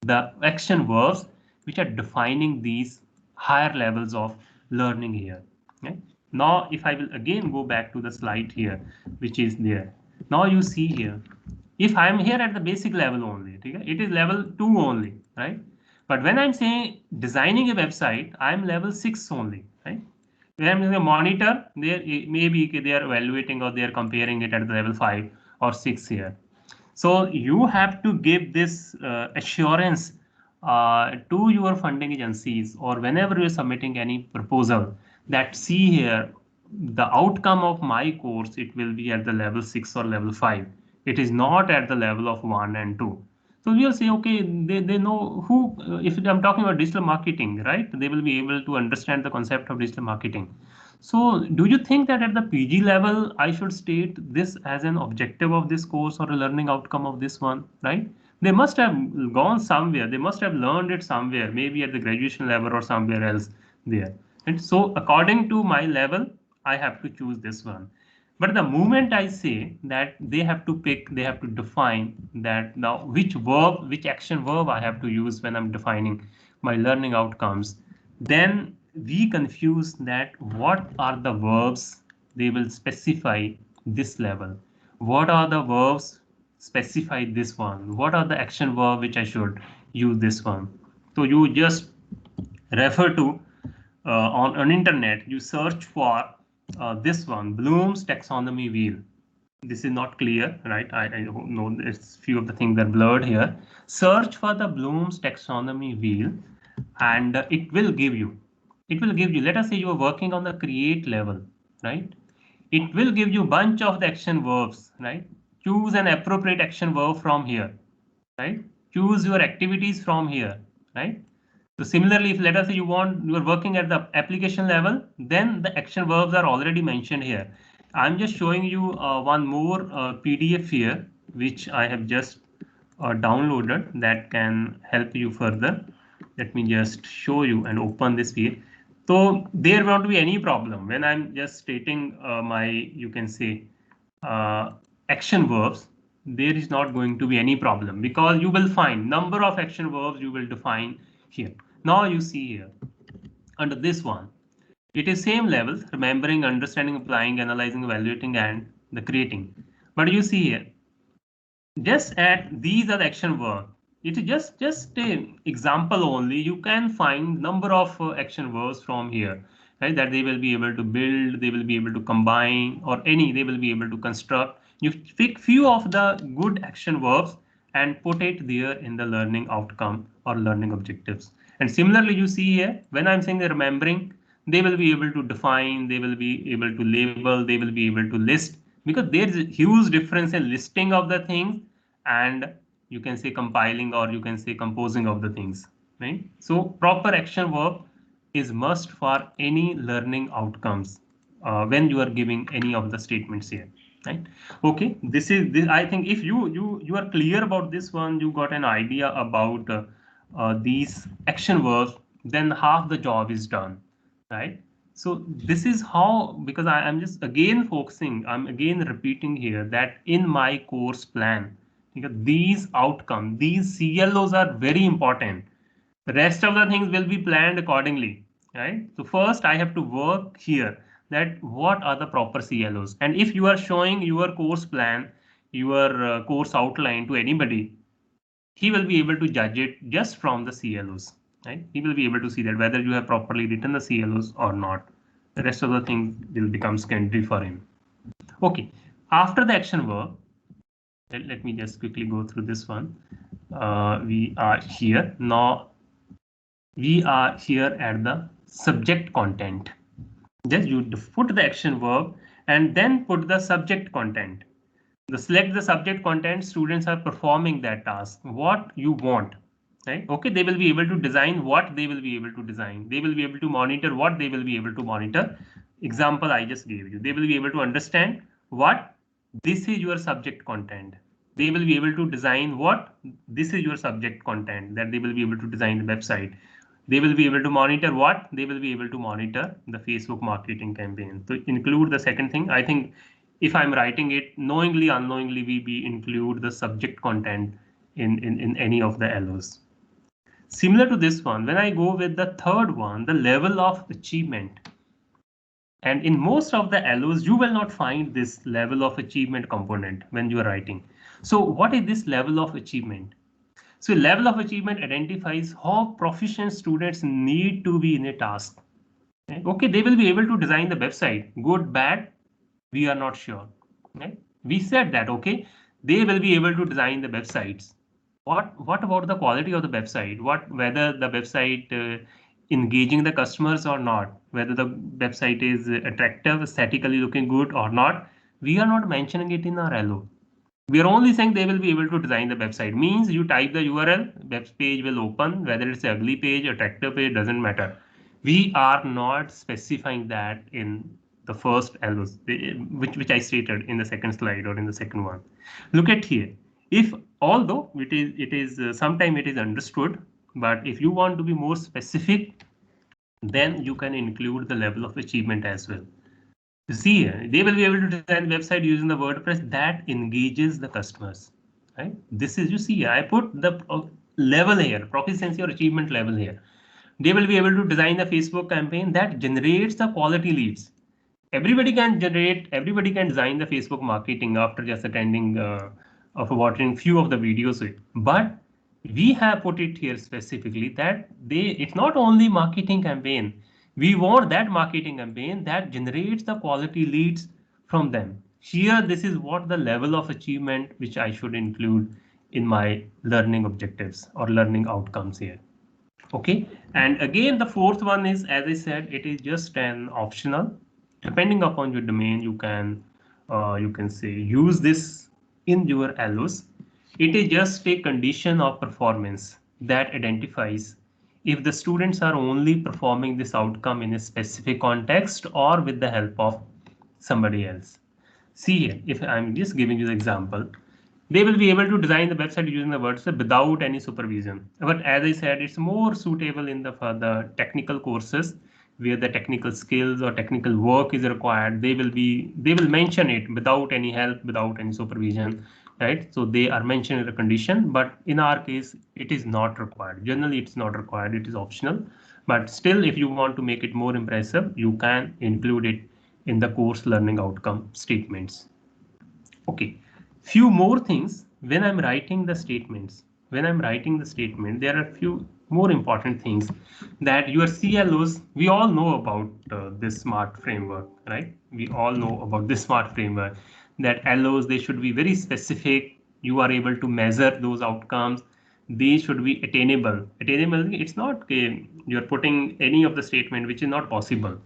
the action verbs which are defining these higher levels of learning here. Okay? Now, if I will again go back to the slide here, which is there. Now you see here, if I'm here at the basic level only, okay, it is level 2 only, right? But when I'm saying designing a website, I'm level 6 only, right? When I'm doing a monitor, maybe they are evaluating or they are comparing it at the level 5 or 6 here. So you have to give this assurance to your funding agencies, or whenever you're submitting any proposal, that see here, the outcome of my course, it will be at the level 6 or level 5. It is not at the level of 1 and 2. So we'll say, okay, they know who, if I'm talking about digital marketing, right? They will be able to understand the concept of digital marketing. So do you think that at the PG level, I should state this as an objective of this course or a learning outcome of this one, right? They must have gone somewhere. They must have learned it somewhere, maybe at the graduation level or somewhere else there. And so according to my level, I have to choose this one. But the moment I say that they have to pick, they have to define that now which verb, which action verb I have to use when I'm defining my learning outcomes, then we confuse that what are the verbs they will specify this level, what are the verbs specify this one, what are the action verb which I should use this one. So you just refer to on internet, you search for this one, Bloom's taxonomy wheel. This is not clear, right? I know there's few of the things that are blurred here. Search for the Bloom's taxonomy wheel, and it will give you, let us say you are working on the create level, right? It will give you bunch of the action verbs, right? Choose an appropriate action verb from here, right? Choose your activities from here, right? So similarly, if let us say you are working at the application level, then the action verbs are already mentioned here. I'm just showing you one more PDF here, which I have just downloaded that can help you further. Let me just show you and open this here. So there won't be any problem when I'm just stating my, you can say, action verbs. There is not going to be any problem because you will find number of action verbs you will define here. Now you see here under this one, it is same levels: remembering, understanding, applying, analyzing, evaluating, and the creating. But you see here, just at these are the action verbs. It is just an example only. You can find number of action verbs from here, right? That they will be able to build, they will be able to combine, or any they will be able to construct. You pick few of the good action verbs and put it there in the learning outcome or learning objectives. And similarly, you see here when I'm saying the remembering, they will be able to define, they will be able to label, they will be able to list, because there is a huge difference in listing of the things and you can say compiling or you can say composing of the things, right? So proper action verb is must for any learning outcomes when you are giving any of the statements here, right? Okay, this is this. I think if you are clear about this one, you got an idea about these action verbs, then half the job is done, right? So this is how, because I am just again focusing, I'm again repeating here that in my course plan, because these outcomes, these CLOs are very important. The rest of the things will be planned accordingly, right? So first I have to work here that what are the proper CLOs. And if you are showing your course plan, your course outline to anybody, he will be able to judge it just from the CLOs, right? He will be able to see that whether you have properly written the CLOs or not. The rest of the things will become secondary for him. Okay, after the action verb, let me just quickly go through this one. We are here now. We are here at the subject content. Just you put the action verb and then put the subject content. Select the subject content. Students are performing that task. What you want, right? Okay, they will be able to design what they will be able to design. They will be able to monitor what they will be able to monitor. Example I just gave you. They will be able to understand what this is your subject content. They will be able to design what this is your subject content, that they will be able to design the website. They will be able to monitor what they will be able to monitor the Facebook marketing campaign. To include the second thing, I think if I'm writing it knowingly, unknowingly, we include the subject content in any of the LOs. Similar to this one, when I go with the third one, the level of achievement. And in most of the LOs, you will not find this level of achievement component when you are writing. So what is this level of achievement? So level of achievement identifies how proficient students need to be in a task. Okay, they will be able to design the website, good, bad, we are not sure. Right? We said that, okay, they will be able to design the websites. What about the quality of the website? Whether the website engaging the customers or not, whether the website is attractive, aesthetically looking good or not, we are not mentioning it in our LO. We are only saying they will be able to design the website. Means you type the URL, web page will open, whether it's an ugly page, attractive page, doesn't matter. We are not specifying that in the first LOs, which I stated in the second slide or in the second one. Look at here. If although it is sometimes it is understood, but if you want to be more specific, then you can include the level of achievement as well. See, they will be able to design the website using the WordPress that engages the customers, right? This is, you see, I put the level here, proficiency or achievement level here. They will be able to design the Facebook campaign that generates the quality leads. Everybody can design the Facebook marketing after just attending of watching few of the videos. But we have put it here specifically that it's not only marketing campaign. We want that marketing campaign that generates the quality leads from them. Here, this is what the level of achievement which I should include in my learning objectives or learning outcomes here. Okay, and again, the fourth one is, as I said, it is just an optional. Depending upon your domain, you can say use this in your LOs. It is just a condition of performance that identifies if the students are only performing this outcome in a specific context or with the help of somebody else. See here, if I'm just giving you the example, they will be able to design the website using the words without any supervision. But as I said, it's more suitable in for the technical courses where the technical skills or technical work is required. They will mention it without any help, without any supervision, right? So they are mentioned in the condition, but in our case, it is not required. Generally, it's not required. It is optional. But still, if you want to make it more impressive, you can include it in the course learning outcome statements. Okay, few more things when I'm writing the statements. When I'm writing the statement, there are a few more important things that your CLOs, we all know about this SMART framework, right? We all know about this SMART framework that LOs, they should be very specific. You are able to measure those outcomes. They should be attainable. Attainable, it's not you're putting any of the statement which is not possible,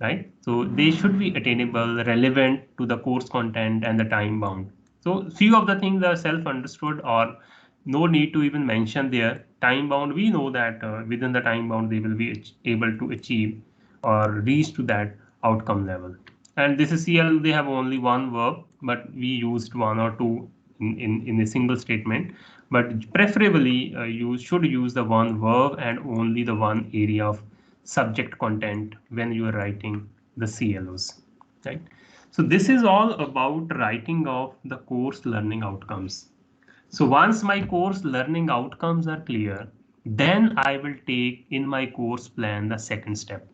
right? So they should be attainable, relevant to the course content and the time bound. So few of the things are self-understood or no need to even mention there. Time bound, we know that within the time bound they will be able to achieve or reach to that outcome level. And this is CL, they have only one verb, but we used one or two in a single statement. But preferably you should use the one verb and only the one area of subject content when you are writing the CLOs, right? So this is all about writing of the course learning outcomes. So once my course learning outcomes are clear, then I will take in my course plan the second step,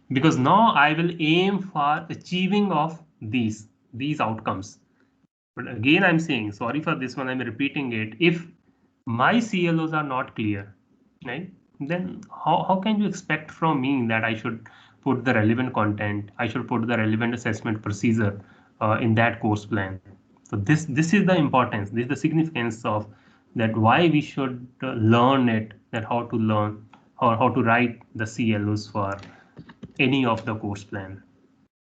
because now I will aim for achieving of these outcomes. But again, I'm saying, sorry for this one, I'm repeating it. If my CLOs are not clear, right, then how can you expect from me that I should put the relevant content, I should put the relevant assessment procedure in that course plan? So this is the importance, this is the significance of that why we should learn it, that how to learn or how to write the CLOs for any of the course plan.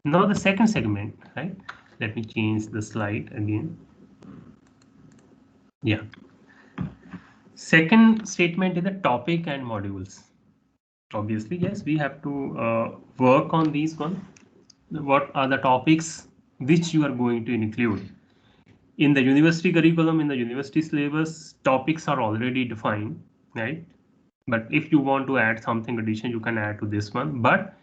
Now the second segment, right? Let me change the slide again. Yeah. Second statement is the topic and modules. Obviously, yes, we have to work on these one. What are the topics which you are going to include? In the university curriculum, in the university syllabus, topics are already defined, right? But if you want to add something addition, you can add to this one. But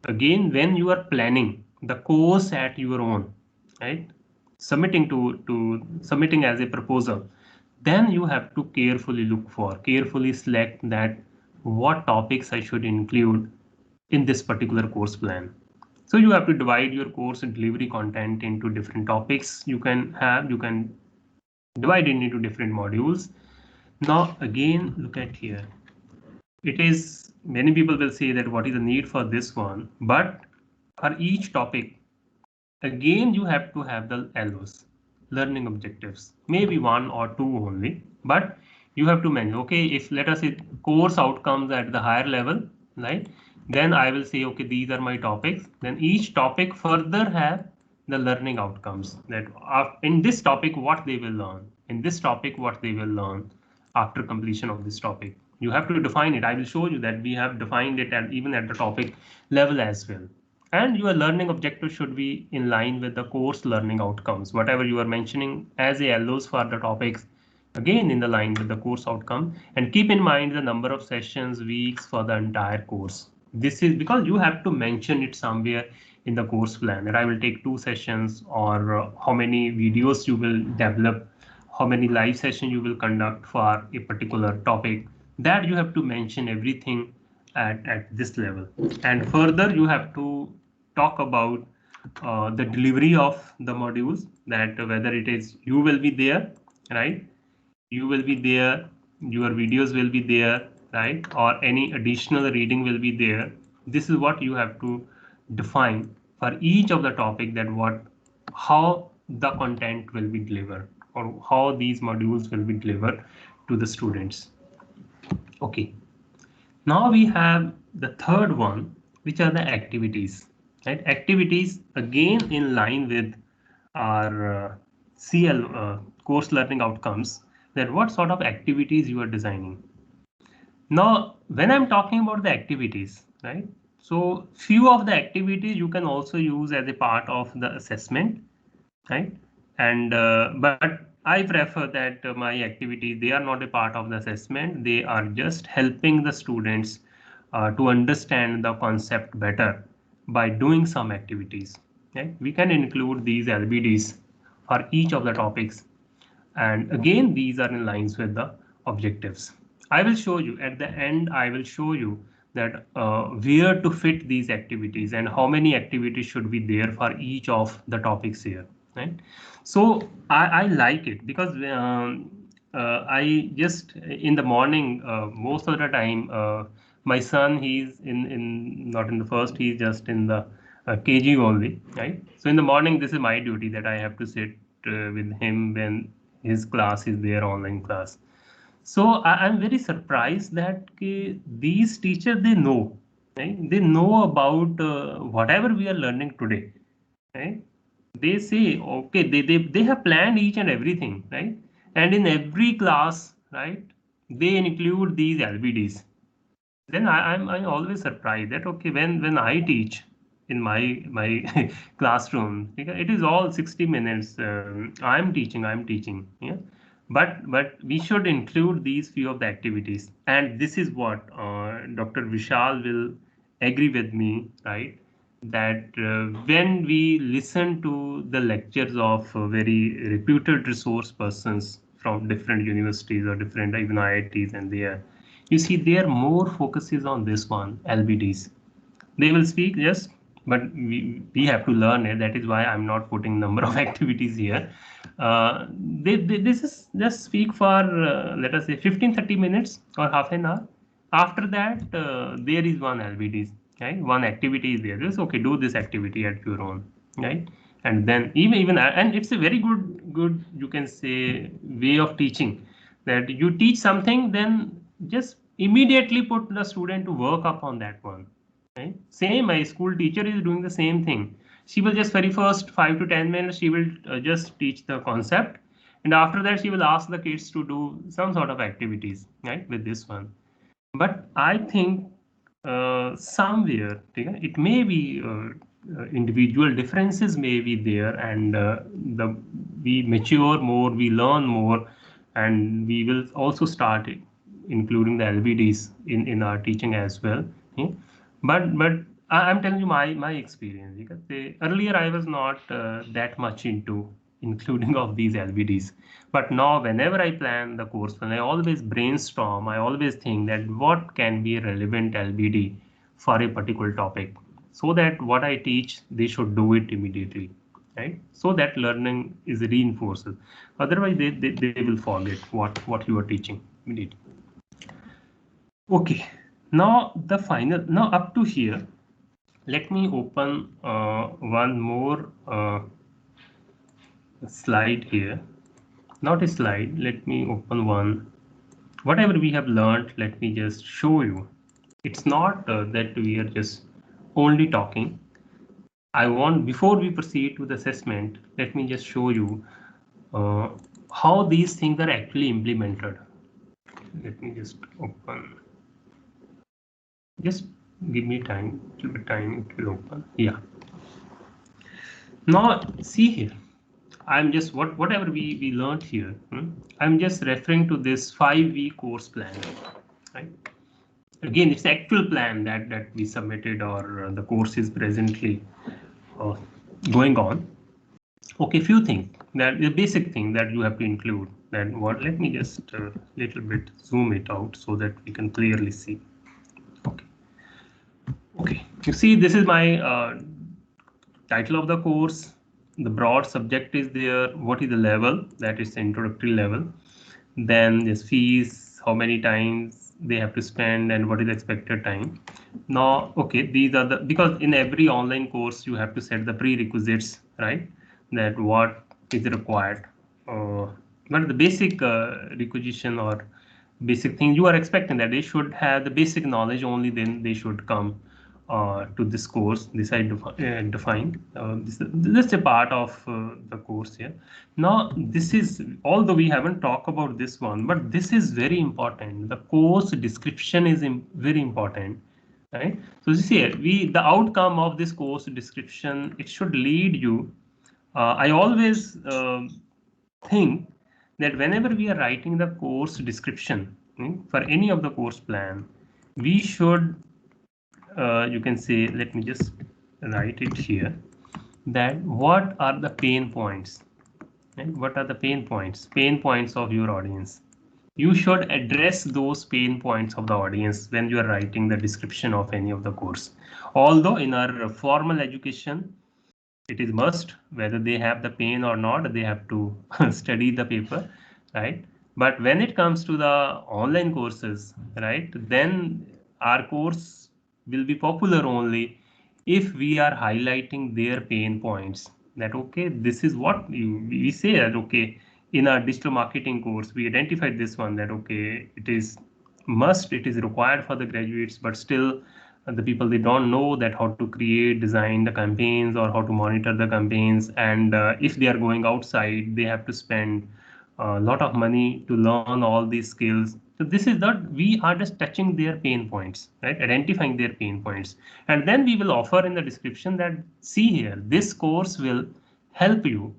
again, when you are planning the course at your own, right, submitting as a proposal, then you have to carefully select that what topics I should include in this particular course plan. So you have to divide your course and delivery content into different topics. You can divide it into different modules. Now again, look at here. It is, many people will say that what is the need for this one, but for each topic, again, you have to have the LOs, learning objectives, maybe one or two only, but you have to mention, okay, if let us say course outcomes at the higher level, right? Then I will say, okay, these are my topics. Then each topic further have the learning outcomes, that in this topic, what they will learn, in this topic, what they will learn after completion of this topic. You have to define it. I will show you that we have defined it even at the topic level as well. And your learning objective should be in line with the course learning outcomes. Whatever you are mentioning as a LOs for the topics, again in the line with the course outcome. And keep in mind the number of sessions, weeks for the entire course. This is because you have to mention it somewhere in the course plan that I will take 2 sessions, or how many videos you will develop, how many live sessions you will conduct for a particular topic. That you have to mention everything at this level. And further, you have to talk about the delivery of the modules, that whether it is you will be there, right? You will be there, your videos will be there, right? Or any additional reading will be there. This is what you have to define for each of the topic, that how the content will be delivered, or how these modules will be delivered to the students. Okay. Now we have the third one, which are the activities. Right? Activities, again in line with our course learning outcomes, that what sort of activities you are designing. Now, when I'm talking about the activities, right? So few of the activities you can also use as a part of the assessment, right? And but I prefer that my activities, they are not a part of the assessment. They are just helping the students to understand the concept better by doing some activities. Okay? We can include these LBDs for each of the topics, and again these are in lines with the objectives. I will show you at the end, I will show you that where to fit these activities and how many activities should be there for each of the topics here, right? So I like it because I just in the morning, most of the time, my son, he's in not in the first, he's just in the KG only, right? So in the morning, this is my duty that I have to sit with him when his class is there, online class. So I'm very surprised that these teachers, they know, right? They know about whatever we are learning today, right? They say, okay, they have planned each and everything, right? And in every class, right, they include these LBDs. Then I'm always surprised that okay, when I teach in my classroom, it is all 60 minutes. I'm teaching, yeah. But we should include these few of the activities, and this is what Dr. Vishal will agree with me, right? That when we listen to the lectures of very reputed resource persons from different universities or different even IITs, and you see their more focus is on this one, LBDs. They will speak, yes, but we have to learn it. That is why I'm not putting number of activities here. This is just speak for let us say 15-30 minutes or half an hour. After that, there is one LBD, right? One activity is there. Just okay, do this activity at your own, right? And then even and it's a very good you can say way of teaching, that you teach something, then just immediately put the student to work upon that one. Right? Same, my school teacher is doing the same thing. She will just very first 5 to 10 minutes, she will just teach the concept, and after that she will ask the kids to do some sort of activities, right, with this one. But I think somewhere it may be individual differences may be there, and the we mature more, we learn more, and we will also start including the LBDs in our teaching as well. Yeah? But I'm telling you my experience, because earlier I was not that much into including of these LBDs. But now whenever I plan the course, when I always brainstorm, I always think that what can be a relevant LBD for a particular topic, so that what I teach, they should do it immediately, right? So that learning is reinforced. Otherwise, they will forget what you are teaching immediately. Okay, now the final, now up to here, let me open one more slide here. Not a slide, let me open one. Whatever we have learned, let me just show you. It's not that we are just only talking. I want, before we proceed with assessment, let me just show you how these things are actually implemented. Let me just open. Just give me time, a little bit time, it will open. Yeah. Now see here, I'm just whatever we learned here. I'm just referring to this 5-week course plan, right? Again, it's the actual plan that we submitted, or the course is presently going on. Okay, few things, that the basic thing that you have to include. Then what? Let me just little bit zoom it out so that we can clearly see. Okay. Okay. You see, this is my title of the course. The broad subject is there. What is the level? That is the introductory level. Then this fees, how many times they have to spend, and what is the expected time. Now, okay, these are the, because in every online course you have to set the prerequisites, right? That what is required. But the basic requisition or basic thing you are expecting, that they should have the basic knowledge, only then they should come to this course. This I defined. This is a part of the course here. Now, this is, although we haven't talked about this one, but this is very important. The course description is very important, right? So you see here, the outcome of this course description, it should lead you. I always think that whenever we are writing the course description for any of the course plan, we should you can say, let me just write it here, that what are the pain points, right? What are the pain points of your audience? You should address those pain points of the audience when you are writing the description of any of the course. Although in our formal education, it is must, whether they have the pain or not, they have to study the paper, right? But when it comes to the online courses, right, then our course will be popular only if we are highlighting their pain points. That okay, this is what we say that okay, in our digital marketing course, we identified this one, that okay, it is must, it is required for the graduates, but still the people, they don't know that how to create, design the campaigns or how to monitor the campaigns, and if they are going outside, they have to spend a lot of money to learn all these skills. So this is not, we are just touching their pain points, right? Identifying their pain points, and then we will offer in the description that see here, this course will help you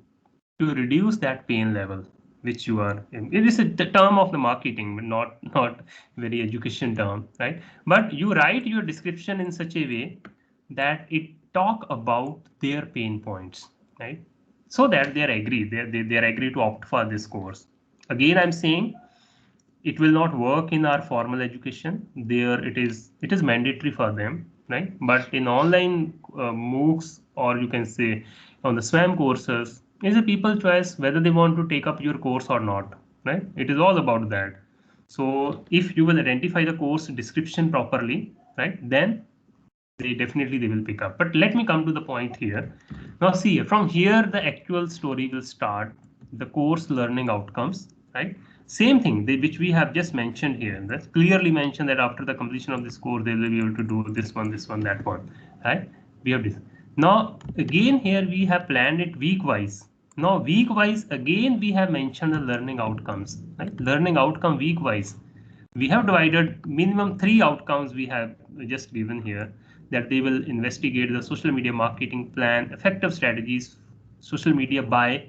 to reduce that pain level which you are in. It is a term of the marketing, but not very education term, right? But you write your description in such a way that it talk about their pain points, right? So that they are agree, they are agree to opt for this course. Again, I'm saying it will not work in our formal education. There it is mandatory for them, right? But in online MOOCs, or you can say on the SWAM courses, is a people choice whether they want to take up your course or not, right? It is all about that. So if you will identify the course description properly, right, then they will pick up. But let me come to the point here. Now see, from here the actual story will start, the course learning outcomes, right? Same thing which we have just mentioned here. That's clearly mentioned that after the completion of this course, they will be able to do this one, that one, right? We have this. Now again here we have planned it week wise. Now week wise again we have mentioned the learning outcomes, right? Learning outcome week wise. We have divided minimum 3 outcomes we have just given here, that they will investigate the social media marketing plan, effective strategies, social media by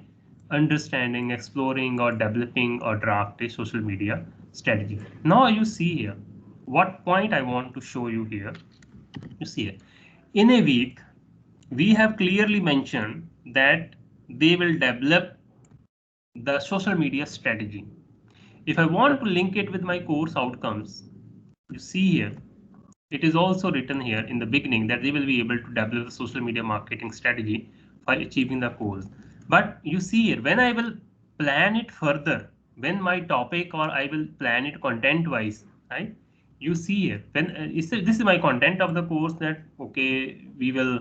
understanding, exploring, or developing or draft a social media strategy. Now you see here, what point I want to show you here. You see here, in a week, we have clearly mentioned that they will develop the social media strategy. If I want to link it with my course outcomes, you see here, it is also written here in the beginning that they will be able to develop the social media marketing strategy for achieving the goals. But you see here, when I will plan it further, when my topic, or I will plan it content wise, right? You see here, when this is my content of the course, that okay, we will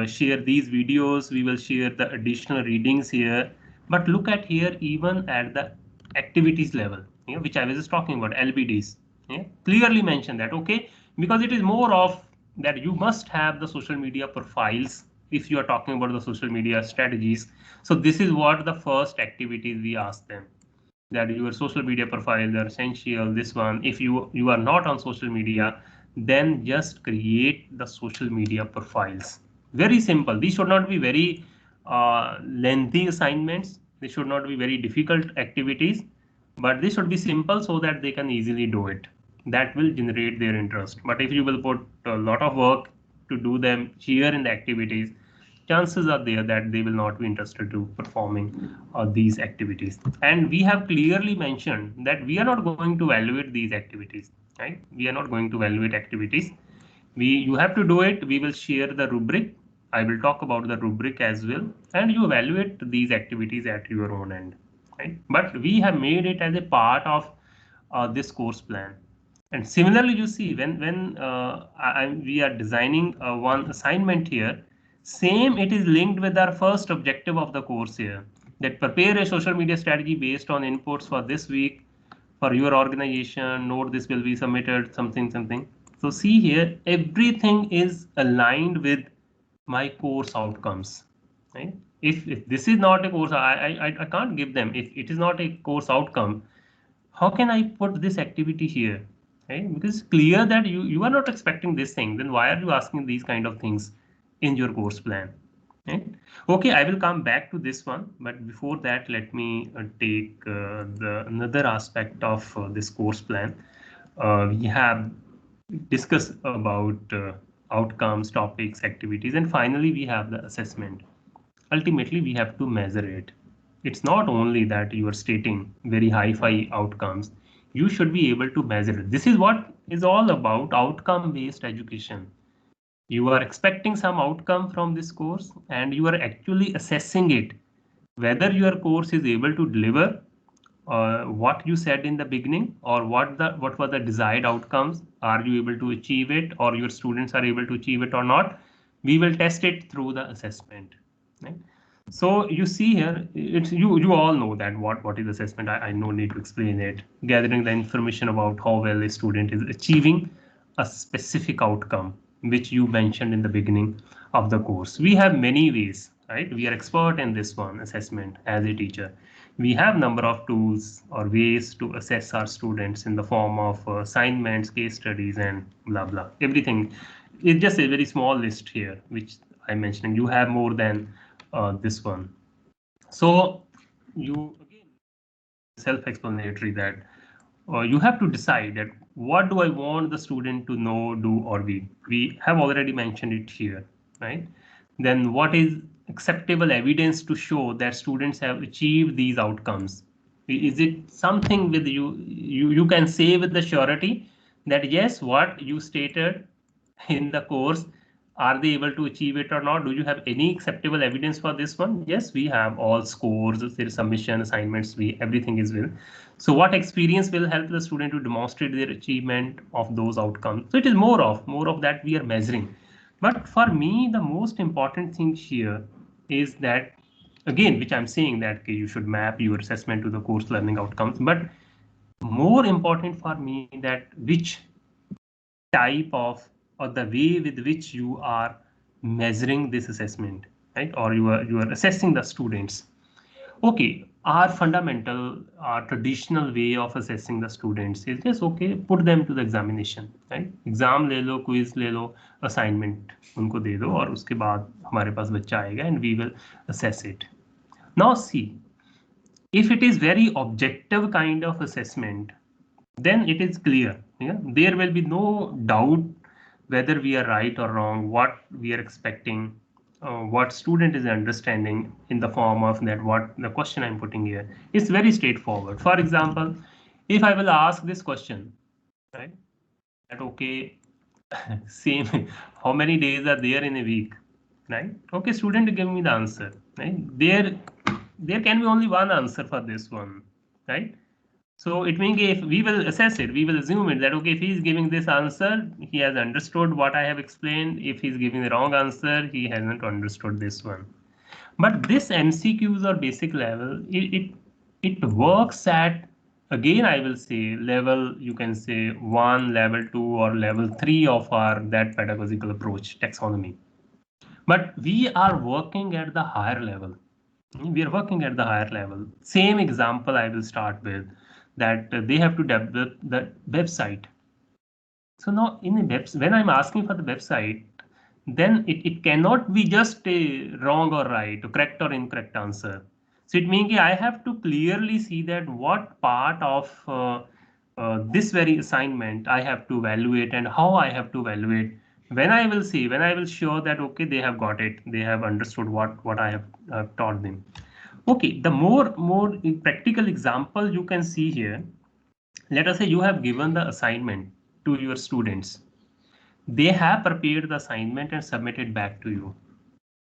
share these videos, we will share the additional readings here. But look at here, even at the activities level, which I was just talking about, LBDs, clearly mentioned that okay, because it is more of that you must have the social media profiles if you are talking about the social media strategies. So this is what the first activities we ask them, that your social media profiles are essential. This one, if you are not on social media, then just create the social media profiles. Very simple. These should not be very lengthy assignments. They should not be very difficult activities, but they should be simple so that they can easily do it. That will generate their interest. But if you will put a lot of work to do them here in the activities, chances are there that they will not be interested to performing these activities. And we have clearly mentioned that we are not going to evaluate these activities, right? We are not going to evaluate activities. You have to do it. We will share the rubric. I will talk about the rubric as well, and you evaluate these activities at your own end, right? But we have made it as a part of this course plan. And similarly, you see, when we are designing one assignment here, same, it is linked with our first objective of the course here, that prepare a social media strategy based on inputs for this week for your organization. Note, this will be submitted, something. So see here, everything is aligned with my course outcomes. Right? If this is not a course, I can't give them. If it is not a course outcome, how can I put this activity here? Right? Because it's clear that you are not expecting this thing. Then why are you asking these kind of things in your course plan? Right? Okay, I will come back to this one, but before that, let me take the another aspect of this course plan. We have discussed about outcomes, topics, activities, and finally we have the assessment. Ultimately, we have to measure it. It's not only that you are stating very hi-fi outcomes, you should be able to measure it. This is what is all about outcome-based education. You are expecting some outcome from this course and you are actually assessing it, whether your course is able to deliver what you said in the beginning, or what were the desired outcomes. Are you able to achieve it, or your students are able to achieve it or not? We will test it through the assessment. Right? So you see here, it's you all know that what is assessment. I no need to explain it. Gathering the information about how well a student is achieving a specific outcome, which you mentioned in the beginning of the course. We have many ways, right? We are expert in this one, assessment, as a teacher. We have number of tools or ways to assess our students in the form of assignments, case studies, and blah blah. Everything. It's just a very small list here, which I mentioned. You have more than this one. So you again, self-explanatory that you have to decide that what do I want the student to know, do, or be. We have already mentioned it here, right? Then what is acceptable evidence to show that students have achieved these outcomes? Is it something with you can say with the surety that yes, what you stated in the course, are they able to achieve it or not? Do you have any acceptable evidence for this one? Yes, we have all scores, their submission, assignments, everything is well. So what experience will help the student to demonstrate their achievement of those outcomes? So it is more of that we are measuring. But for me, the most important thing here is that, again, which I'm saying that okay, you should map your assessment to the course learning outcomes. But more important for me that which type of, or the way with which you are measuring this assessment, right? Or you are assessing the students. Okay, our fundamental, our traditional way of assessing the students is just okay, put them to the examination, right? Exam ले लो, quiz ले लो, assignment उनको दे दो और उसके बाद हमारे पास बच्चा आएगा and we will assess it. Now see, if it is very objective kind of assessment, then it is clear. Yeah? There will be no doubt whether we are right or wrong, what we are expecting, what student is understanding in the form of that, what the question I'm putting here. It's very straightforward. For example, if I will ask this question, right, that okay, same, how many days are there in a week, right? Okay, student give me the answer, right? There can be only one answer for this one, right? So it means if we will assess it, we will assume it that okay, if he is giving this answer, he has understood what I have explained. If he is giving the wrong answer, he hasn't understood this one. But this MCQs or basic level, it works at, again I will say, level, you can say 1, level 2, or level 3 of our that pedagogical approach taxonomy. But we are working at the higher level. We are working at the higher level. Same example I will start with, that they have to develop the website. So now in a when I'm asking for the website, then it cannot be just a wrong or right, or correct or incorrect answer. So it means I have to clearly see that what part of this very assignment I have to evaluate and how I have to evaluate. When I will see, when I will show that okay, they have got it, they have understood what I have taught them. Okay, the more practical example you can see here. Let us say you have given the assignment to your students. They have prepared the assignment and submitted back to you,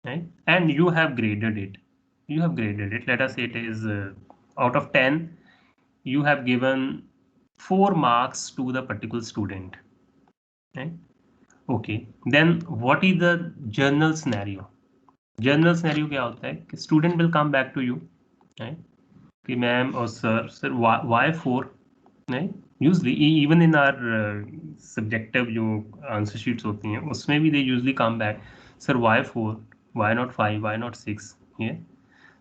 right? And you have graded it. You have graded it. Let us say it is out of 10, you have given 4 marks to the particular student, right? Okay, then what is the general scenario? General scenario क्या होता है? Student will come back to you, right? Okay, ma'am or sir, why 4? Right? Usually, even in our subjective जो answer sheets होती हैं उसमें भी they usually come back, sir why 4, why not 5, why not 6 here.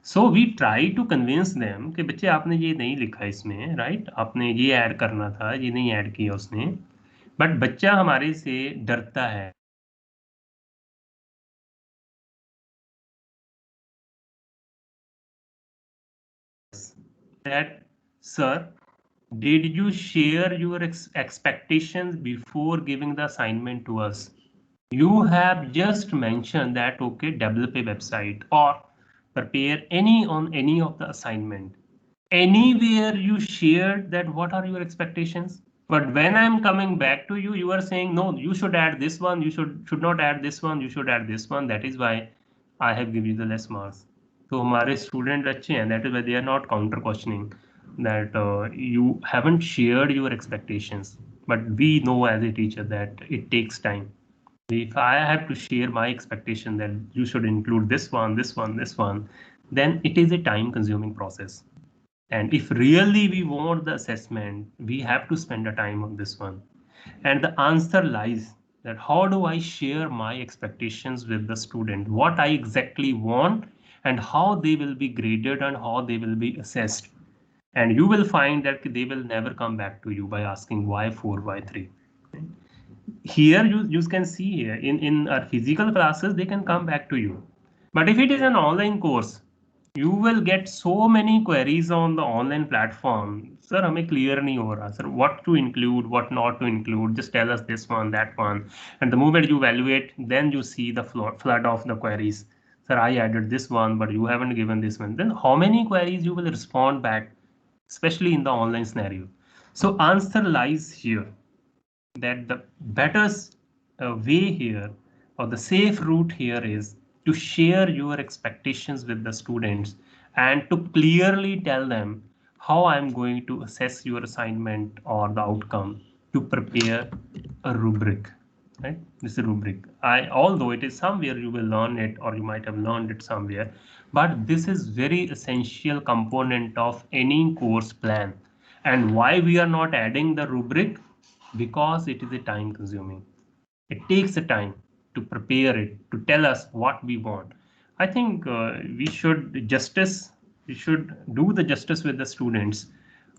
So we try to convince them कि बच्चे आपने ये नहीं लिखा इसमें, राइट, आपने ये ऐड करना था, ये नहीं ऐड किया उसने, बट बच्चा हमारे से डरता है that, sir, did you share your expectations before giving the assignment to us? You have just mentioned that, okay, develop a website or prepare any on any of the assignment. Anywhere you shared that what are your expectations, but when I'm coming back to you, you are saying no, you should add this one, you should not add this one, you should add this one. That is why I have given you the less marks. So हमारे student अच्छे हैं, that is why they are not counter questioning that you haven't shared your expectations. But we know as a teacher that it takes time. If I have to share my expectation that you should include this one, this one, this one, then it is a time consuming process. And if really we want the assessment, we have to spend a time on this one. And the answer lies that how do I share my expectations with the student, what I exactly want and how they will be graded and how they will be assessed. And you will find that they will never come back to you by asking why 4, why 3. Here you can see here in our physical classes, they can come back to you. But if it is an online course, you will get so many queries on the online platform. Sir, हमें clear नहीं हो रहा. Sir, what to include, what not to include. Just tell us this one, that one. And the moment you evaluate, then you see the flood of the queries. Sir, I added this one, but you haven't given this one. Then how many queries you will respond back, especially in the online scenario? So answer lies here, that the better way here or the safe route here is to share your expectations with the students and to clearly tell them how I'm going to assess your assignment or the outcome to prepare a rubric, right? This is a rubric. Although it is somewhere you will learn it or you might have learned it somewhere, but this is very essential component of any course plan. And why we are not adding the rubric? Because it is a time consuming. It takes a time to prepare it, to tell us what we want. I think we should do the justice with the students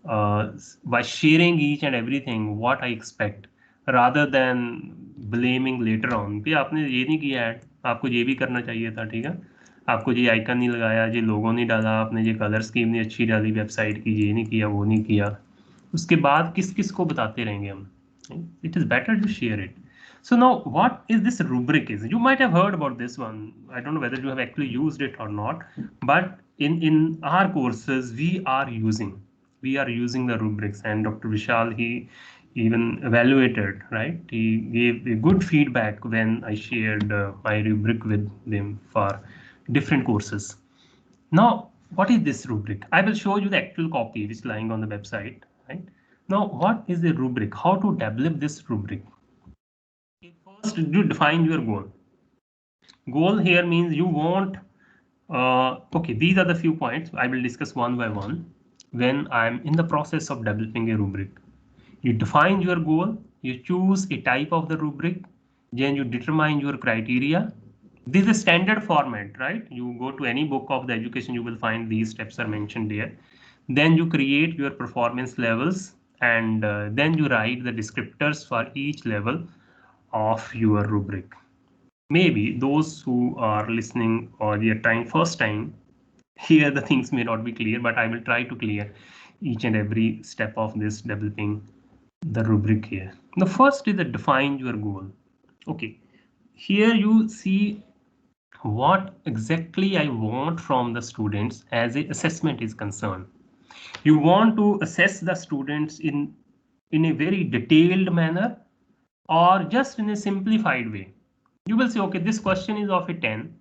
by sharing each and everything what I expect, rather than blaming later on कि आपने ये नहीं किया add, आपको ये भी करना चाहिए था, ठीक है, आपको ये आइकन नहीं लगाया, ये लोगो नहीं डाला आपने, ये कलर स्कीम नहीं अच्छी डाली वेबसाइट की, ये नहीं किया, वो नहीं किया, उसके बाद किस किस को बताते रहेंगे हम. It is better to share it. So now what is this rubric is? You might have heard about this one. I don't know whether you have actually used it or not, but in our courses we are using the rubrics, and Dr. Vishal, he even evaluated, right? He gave a good feedback when I shared my rubric with them for different courses. Now, what is this rubric? I will show you the actual copy which is lying on the website, right? Now, what is a rubric? How to develop this rubric? First, you define your goal. Goal here means you want, okay, these are the few points I will discuss one by one when I'm in the process of developing a rubric. You define your goal, you choose a type of the rubric, then you determine your criteria. This is a standard format, right? You go to any book of the education, you will find these steps are mentioned there. Then you create your performance levels, and then you write the descriptors for each level of your rubric. Maybe those who are listening or they are trying first time, here the things may not be clear, but I will try to clear each and every step of this developing the rubric here. The first is to define your goal. Okay, here you see what exactly I want from the students as a assessment is concerned. You want to assess the students in a very detailed manner or just in a simplified way. You will say, okay, this question is of a 10.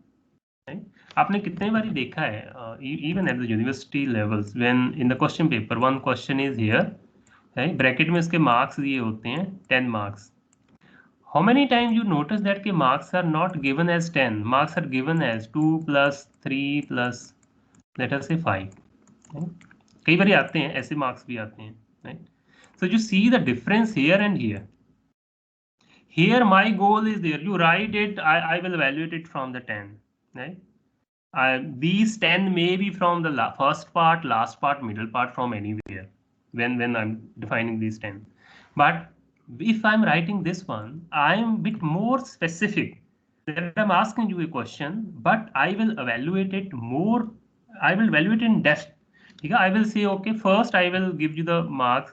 Right? आपने कितने बारी देखा है even at the university levels when in the question paper one question is here, right? Bracket में इसके marks दिए होते हैं 10 marks. How many times you notice that के marks are not given as 10, marks are given as 2 plus 3 plus let us say 5. Right? कई बारी आते हैं ऐसे marks भी आते हैं, right? So you see the difference here and here. Here my goal is there. You write it, I will evaluate it from the 10, right? These 10 may be from the first part, last part, middle part, from anywhere when I'm defining these 10. But if I'm writing this one, I'm a bit more specific that I'm asking you a question, but I will evaluate it more. I will evaluate in depth. I will say, okay, first I will give you the marks,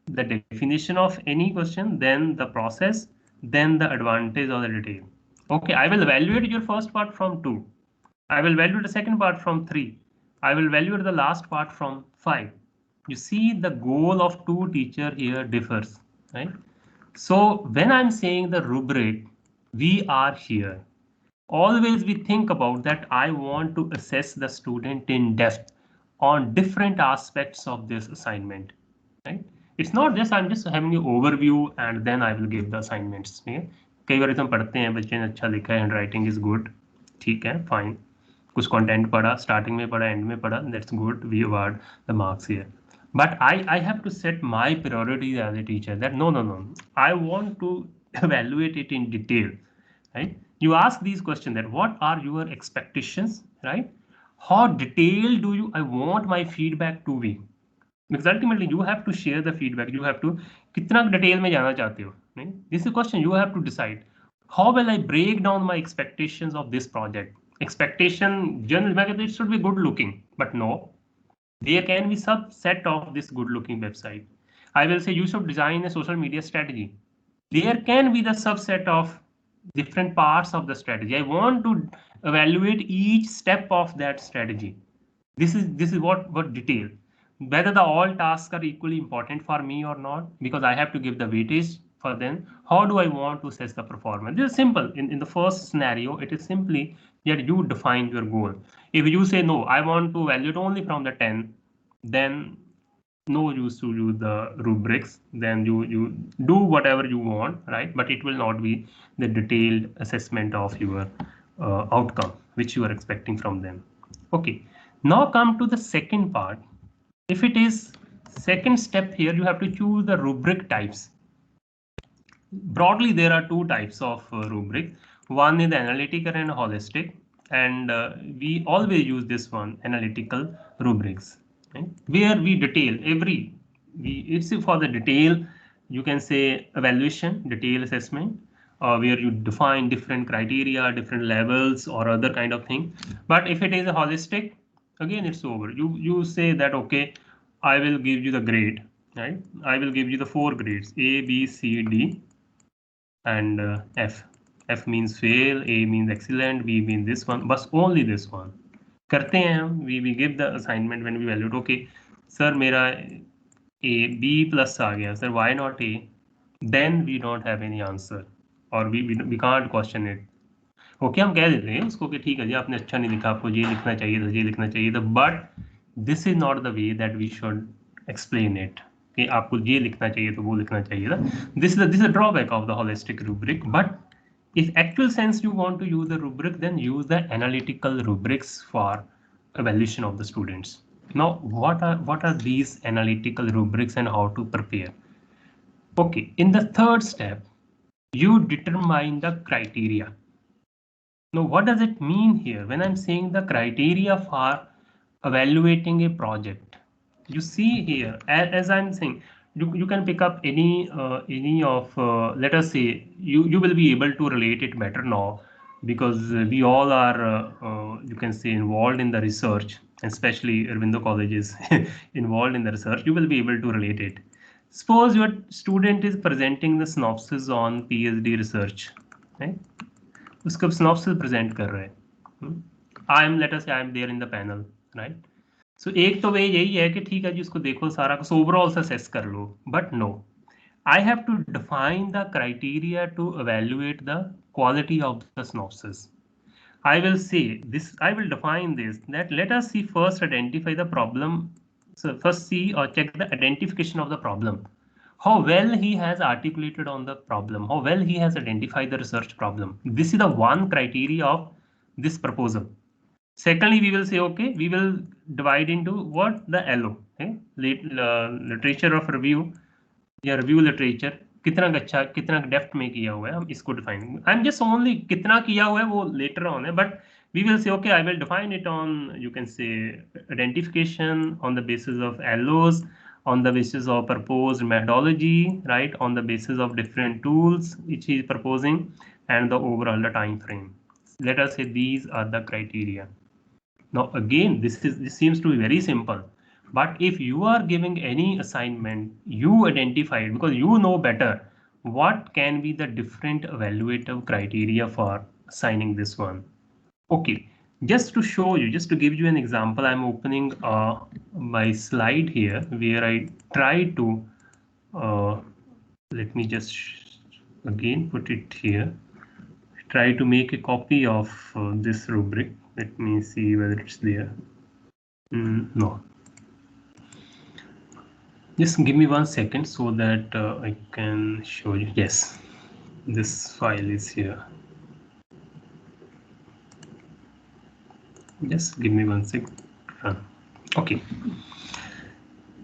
the definition of any question, then the process, then the advantage or the detail. Okay, I will evaluate your first part from 2. I will evaluate the second part from 3. I will evaluate the last part from 5. You see, the goal of two teacher here differs, right? So when I'm saying the rubric, we are here. Always we think about that I want to assess the student in depth on different aspects of this assignment, right? It's not just I'm just having an overview and then I will give the assignments. कई बार हम पढ़ते हैं बच्चे ने अच्छा लिखा है, hand writing is good, ठीक है, फाइन, कुछ कंटेंट पढ़ा, स्टार्टिंग में पढ़ा, एंड में पढ़ा, that's good, we award the marks here. But I have to set my priorities as a teacher that no, I want to evaluate it in detail, right? You ask these questions that what are your expectations, right? How detailed do you I want my feedback to be? Because ultimately you have to share the feedback. You have to कितना detail में जाना चाहते हो, नहीं? This is a question you have to decide. How will I break down my expectations of this project? Expectation generally it should be good looking, but no, there can be subset of this good looking website. I will say you should design a social media strategy. There can be the subset of different parts of the strategy. I want to evaluate each step of that strategy. This is what detail. Whether the all tasks are equally important for me or not, because I have to give the weightage for them. How do I want to assess the performance? This is simple. In the first scenario, it is simply that you define your goal. If you say no, I want to evaluate only from the 10, then no use to use the rubrics. Then you do whatever you want, right? But it will not be the detailed assessment of your outcome which you are expecting from them. Okay, now come to the second part. If it is second step here, you have to choose the rubric types. Broadly, there are two types of rubric. One is analytical and holistic, and we always use this one, analytical rubrics, right? Where we detail it's for the detail, you can say evaluation, detail assessment, where you define different criteria, different levels or other kind of thing. But if it is a holistic, again it's over. You say that okay, I will give you the grade, right? I will give you the 4 grades, A, B, C, D, and F. F means fail, A means excellent, B means this one, but only this one. करते हैं हम, we give the assignment when we evaluate. Okay, sir, मेरा A, B plus आ गया, sir, why not A? Then we don't have any answer, or we can't question it. Okay, हम कह देते हैं उसको कि ठीक है जी, आपने अच्छा नहीं लिखा, आपको ये लिखना चाहिए था, ये लिखना चाहिए था, but this is not the way that we should explain it कि आपको ये लिखना चाहिए तो वो लिखना चाहिए था. This is a drawback of the holistic rubric. But if actual sense you want to use the rubric, then use the analytical rubrics for evaluation of the students. Now, what are these analytical rubrics and how to prepare? Okay, in the third step, you determine the criteria. Now, what does it mean here when I'm saying the criteria for evaluating a project? You see here, as I'm saying, you can pick up any of let us say you will be able to relate it better now, because we all are you can say involved in the research, especially Arvindo College is involved in the research. You will be able to relate it. Suppose your student is presenting the synopsis on PhD research, right? उसका synopsis present कर रहे हैं. let us say I am there in the panel, right? So एक तो वे यही है कि ठीक है जी, उसको देखो सारा कुछ overall से assess कर लो. But no, I have to define the criteria to evaluate the quality of the synopsis. I will say this, I will define this, that let us see first identify the problem. So first see or check the identification of the problem. How well he has articulated on the problem, how well he has identified the research problem. This is the one criteria of this proposal. Secondly, we will say, okay, we will divide into what the LO, okay? Literature of review, review literature. कितना अच्छा कितना depth में किया हुआ है हम इसको define I am just only कितना किया हुआ है वो लेटर ऑन है but we will say okay I will define it on you can say identification on the basis of LOs on the basis of proposed methodology right on the basis of different tools which he is proposing and the overall the time frame let us say these are the criteria now again this seems to be very simple but if you are giving any assignment you identify it because you know better what can be the different evaluative criteria for assigning this one. Okay, just to show you, just to give you an example, I'm opening my slide here where I try to, let me just again put it here, try to make a copy of this rubric. Let me see whether it's there. No. Just give me 1 second so that I can show you. Yes, this file is here. Just give me 1 second. Okay.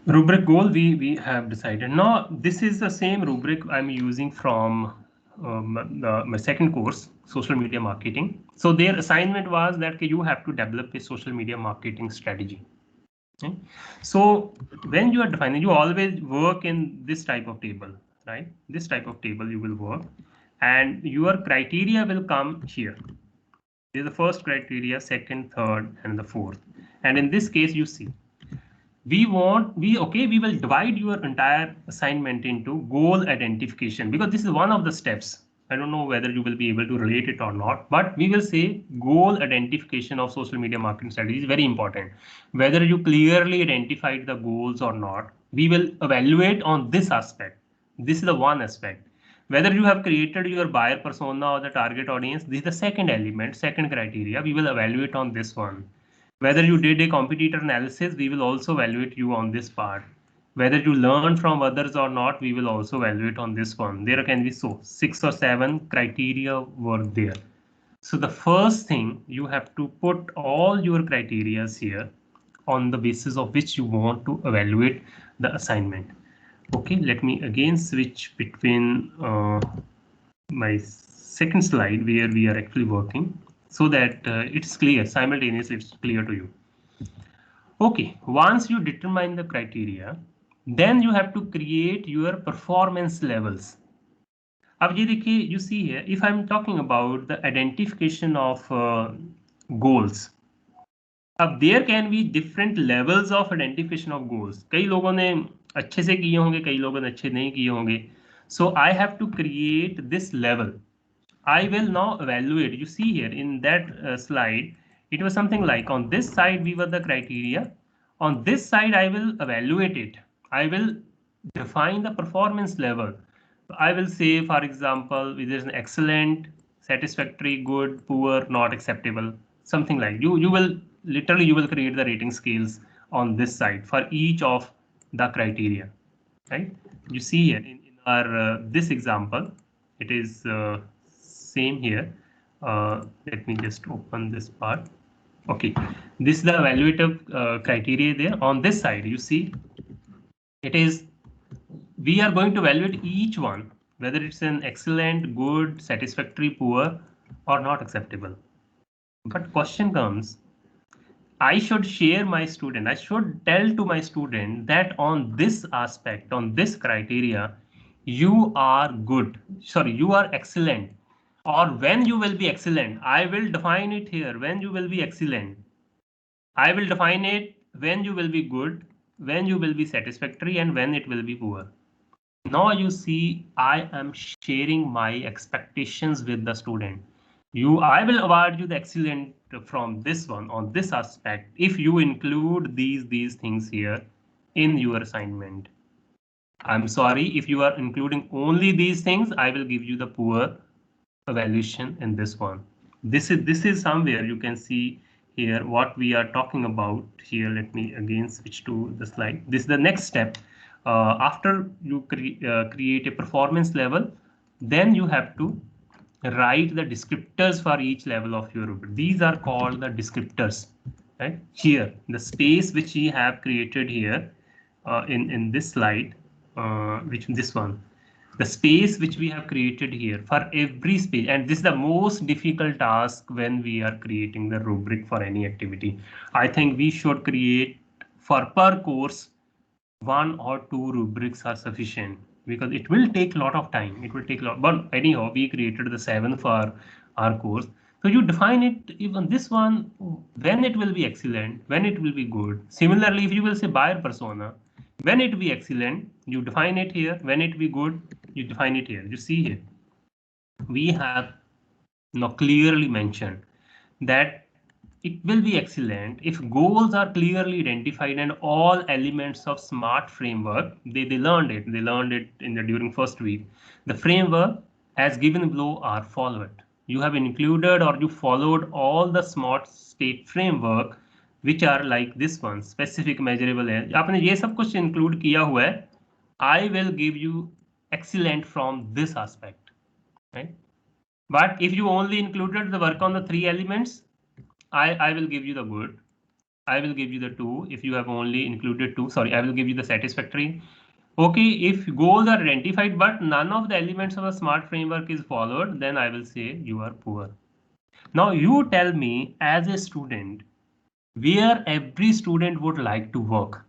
Rubric goal we have decided. Now this is the same rubric I'm using from my second course, social media marketing. So their assignment was that you have to develop a social media marketing strategy. Okay? So when you are defining, you always work in this type of table, right? This type of table you will work, and your criteria will come here. This is the first criteria, second, third, and the fourth. And in this case, you see, we will divide your entire assignment into goal identification because this is one of the steps. I don't know whether you will be able to relate it or not, but we will say goal identification of social media marketing strategy is very important. Whether you clearly identified the goals or not, we will evaluate on this aspect. This is the one aspect. Whether you have created your buyer persona or the target audience, this is the second element, second criteria. We will evaluate on this one. Whether you did a competitor analysis, we will also evaluate you on this part. Whether you learned from others or not, we will also evaluate on this one. There can be 6 or 7 criteria were there. So the first thing you have to put all your criteria here on the basis of which you want to evaluate the assignment. Okay, let me again switch between my second slide where we are actually working so that it's clear simultaneously, it's clear to you. Okay, once you determine the criteria, then you have to create your performance levels. अब ये देखिए, you see here, if I'm talking about the identification of goals, अब there can be different levels of identification of goals. कई लोगों ने अच्छे से किए होंगे, कई लोगों ने अच्छे नहीं किए होंगे. So I have to create this level. I will now evaluate. You see here in that slide, it was something like on this side we were the criteria. On this side I will evaluate it. I will define the performance level. I will say, for example, there is an excellent, satisfactory, good, poor, not acceptable, something like you will literally you will create the rating scales on this side for each of the criteria, right? You see here in our this example, it is same here. Let me just open this part. Okay, this is the evaluative criteria there. On this side, you see, it is we are going to evaluate each one, whether it's an excellent, good, satisfactory, poor, or not acceptable. But question comes, I should share my student, I should tell to my student that on this aspect, on this criteria, you are good, sorry, you are excellent, or when you will be excellent. I will define it here, when you will be excellent. I will define it when you will be good, when you will be satisfactory, and when it will be poor. Now you see, I am sharing my expectations with the student. I will award you the excellent from this one on this aspect if you include these things here in your assignment. I'm sorry, if you are including only these things, I will give you the poor evaluation in this one. This is somewhere you can see here what we are talking about here. Let me again switch to the slide. This is the next step. After you create a performance level, then you have to write the descriptors for each level of your rubric. These are called the descriptors, right? Here, the space which we have created here in this slide, which this one. the space which we have created here for every space, and this is the most difficult task when we are creating the rubric for any activity. I think we should create for per course 1 or 2 rubrics are sufficient, because it will take a lot of time. It will take a lot, but anyhow, we created the 7 for our course. So you define it, even this one, when it will be excellent, when it will be good. Similarly, if you will say buyer persona, when it will be excellent, you define it here. When it will be good, you define it here. You see here, we have now clearly mentioned that it will be excellent if goals are clearly identified and all elements of SMART framework, they learned it in the during first week. The framework as given below are followed. You have included or you followed all the SMART state framework, which are like this one, specific, measurable है. आपने ये सब कुछ include किया हुआ है. I will give you excellent from this aspect, right? But if you only included the work on the 3 elements, I will give you the good. I will give you the 2 if you have only included 2. Sorry, I will give you the satisfactory. Okay, if goals are identified but none of the elements of a SMART framework is followed, then I will say you are poor. Now you tell me as a student where every student would like to work.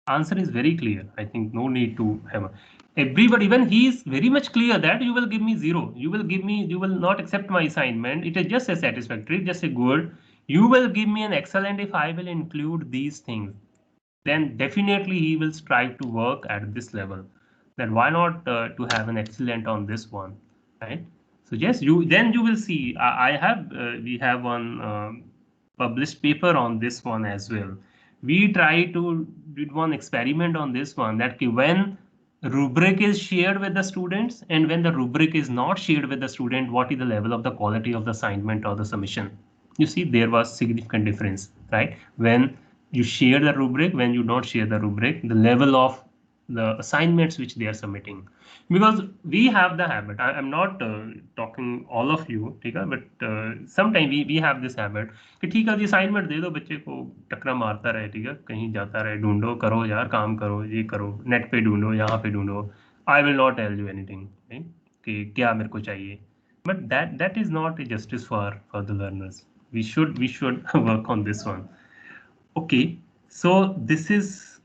Answer is very clear. I think no need to have everybody, even he is very much clear that you will give me 0. You will not accept my assignment. It is just a satisfactory, just a good. You will give me an excellent if I will include these things. Then definitely he will strive to work at this level. Then why not to have an excellent on this one, right? So yes, you will see. We have one published paper on this one as well. We try to did one experiment on this one, that when rubric is shared with the students and when the rubric is not shared with the student, what is the level of the quality of the assignment or the submission? You see, there was significant difference, right? When you share the rubric, when you don't share the rubric, the level of the assignments which they are submitting. Because we have the habit, I'm not talking all of you, but sometimes we have this habit कि ठीक है जी assignment दे दो बच्चे को, टकरा मारता रहे, ठीक है, कहीं जाता रहे, ढूंढो, करो यार, काम करो, ये करो, नेट पे ढूंढो, यहाँ पे ढूंढो. I will not tell you anything, right? कि क्या मेरे को चाहिए. But that is not a justice for the learners. We should work on this one. Okay, so this is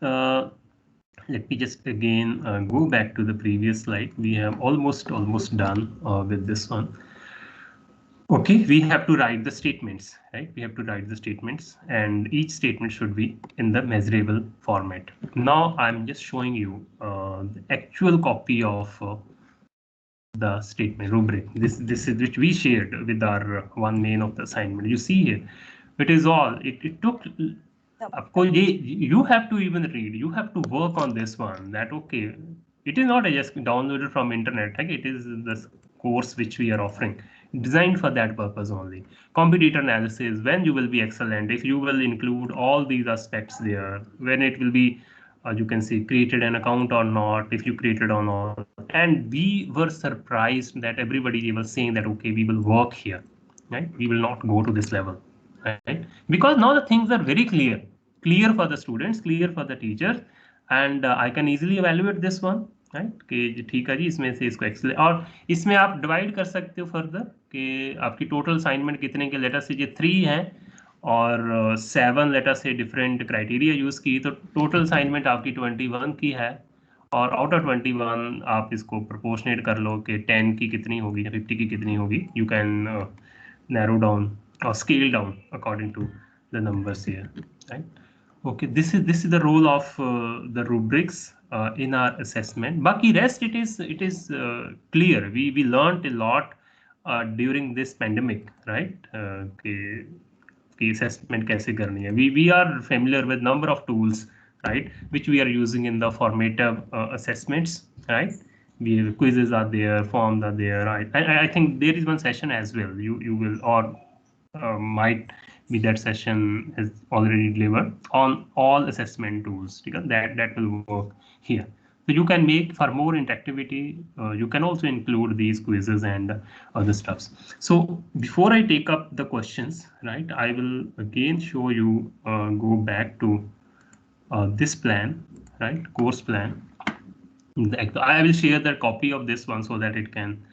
let me just again go back to the previous slide. We have almost done with this one. Okay, we have to write the statements, right? We have to write the statements, and each statement should be in the measurable format. Now I'm just showing you the actual copy of the statement rubric. This is which we shared with our one main of the assignment. You see here, it is all. It took. You have to even read. You have to work on this one. That okay, it is not just downloaded from internet. Like it is the course which we are offering, designed for that purpose only. Competitor analysis, when you will be excellent, if you will include all these aspects there, when it will be, you can see, created an account or not, if you created or not. And we were surprised that everybody was saying that, okay, we will work here, right? We will not go to this level, right? Because now the things are very clear for the students, clear for the teachers, and I can easily evaluate this one, right? कि ठीक है जी, इसमें से इसको Excel, और इसमें आप divide कर सकते हो फर्दर कि आपकी टोटल असाइनमेंट कितने के, लेटर से ये 3 हैं और 7 लेटर से डिफरेंट क्राइटेरिया यूज की, तो टोटल असाइनमेंट आपकी 21 की है, और आउट ऑफ 21 आप इसको प्रोपोर्शनेट कर लो कि 10 की कितनी होगी या 50 की कितनी होगी. You can narrow down or scale down according to the numbers here, right? Okay, this is the role of the rubrics in our assessment. Baki rest, it is clear. We learned a lot during this pandemic, right? कि assessment कैसे करनी है. We are familiar with number of tools, right, which we are using in the formative assessments, right? Quizzes are there, forms are there, right? I think there is one session as well. You will, or might be that session is already delivered on all assessment tools, because that will work here. So you can make for more interactivity, you can also include these quizzes and other stuffs. So before I take up the questions, right, I will again show you, go back to this plan, right, course plan. I will share the copy of this one so that it can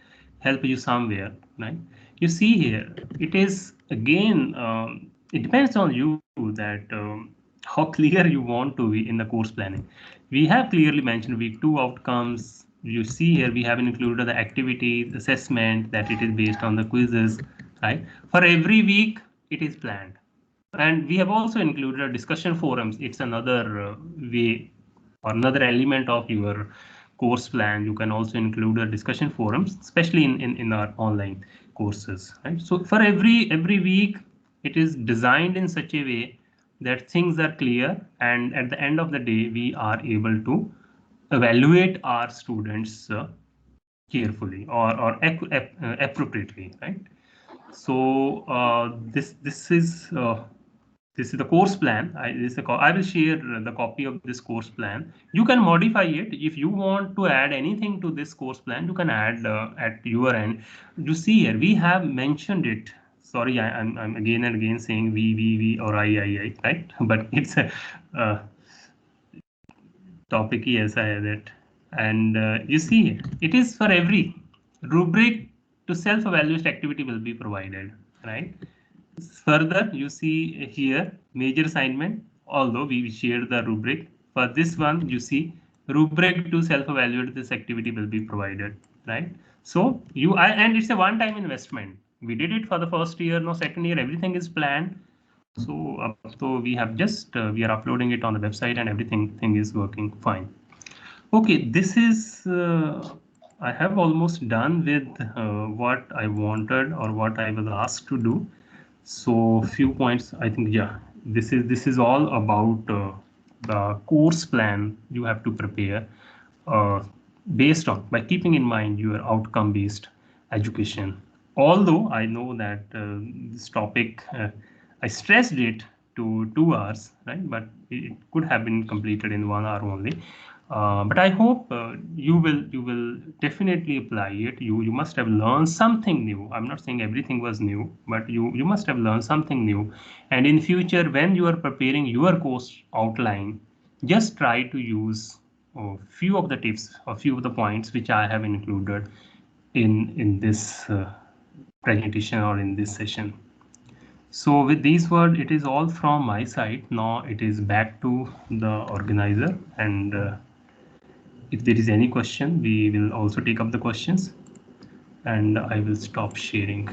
help you somewhere, right? You see here, it is again, it depends on you that how clear you want to be in the course planning. We have clearly mentioned week 2 outcomes. You see here, we have included the activities, assessment, that it is based on the quizzes, right? For every week, it is planned. And we have also included discussion forums. It's another way or another element of your course plan. You can also include a discussion forums, especially in our online courses, right? So for every week, it is designed in such a way that things are clear, and at the end of the day, we are able to evaluate our students carefully or appropriately, right? So this is the course plan. I will share the copy of this course plan. You can modify it if you want to add anything to this course plan. You can add at your end. You see here we have mentioned it. Sorry, I'm again and again saying we or I, right? But it's a topic yes I have it. And you see it is for every rubric to self-evaluate activity will be provided, right? Further, you see here major assignment, although we shared the rubric. For this one, you see rubric to self-evaluate this activity will be provided, right? So and it's a one-time investment. We did it for the first year, no second year, everything is planned. So we have just we are uploading it on the website and everything is working fine. Okay, this is I have almost done with what I wanted or what I was asked to do. So few points, I think, yeah, this is all about the course plan you have to prepare based on by keeping in mind your outcome based education. Although I know that this topic I stressed it to 2 hours, right? But it could have been completed in 1 hour only. But I hope you will definitely apply it. You must have learned something new. I'm not saying everything was new, but you must have learned something new. And in future, when you are preparing your course outline, just try to use a few of the tips, a few of the points which I have included in this presentation or in this session. So with these words, it is all from my side. Now it is back to the organizer, and if there is any question, we will also take up the questions, and I will stop sharing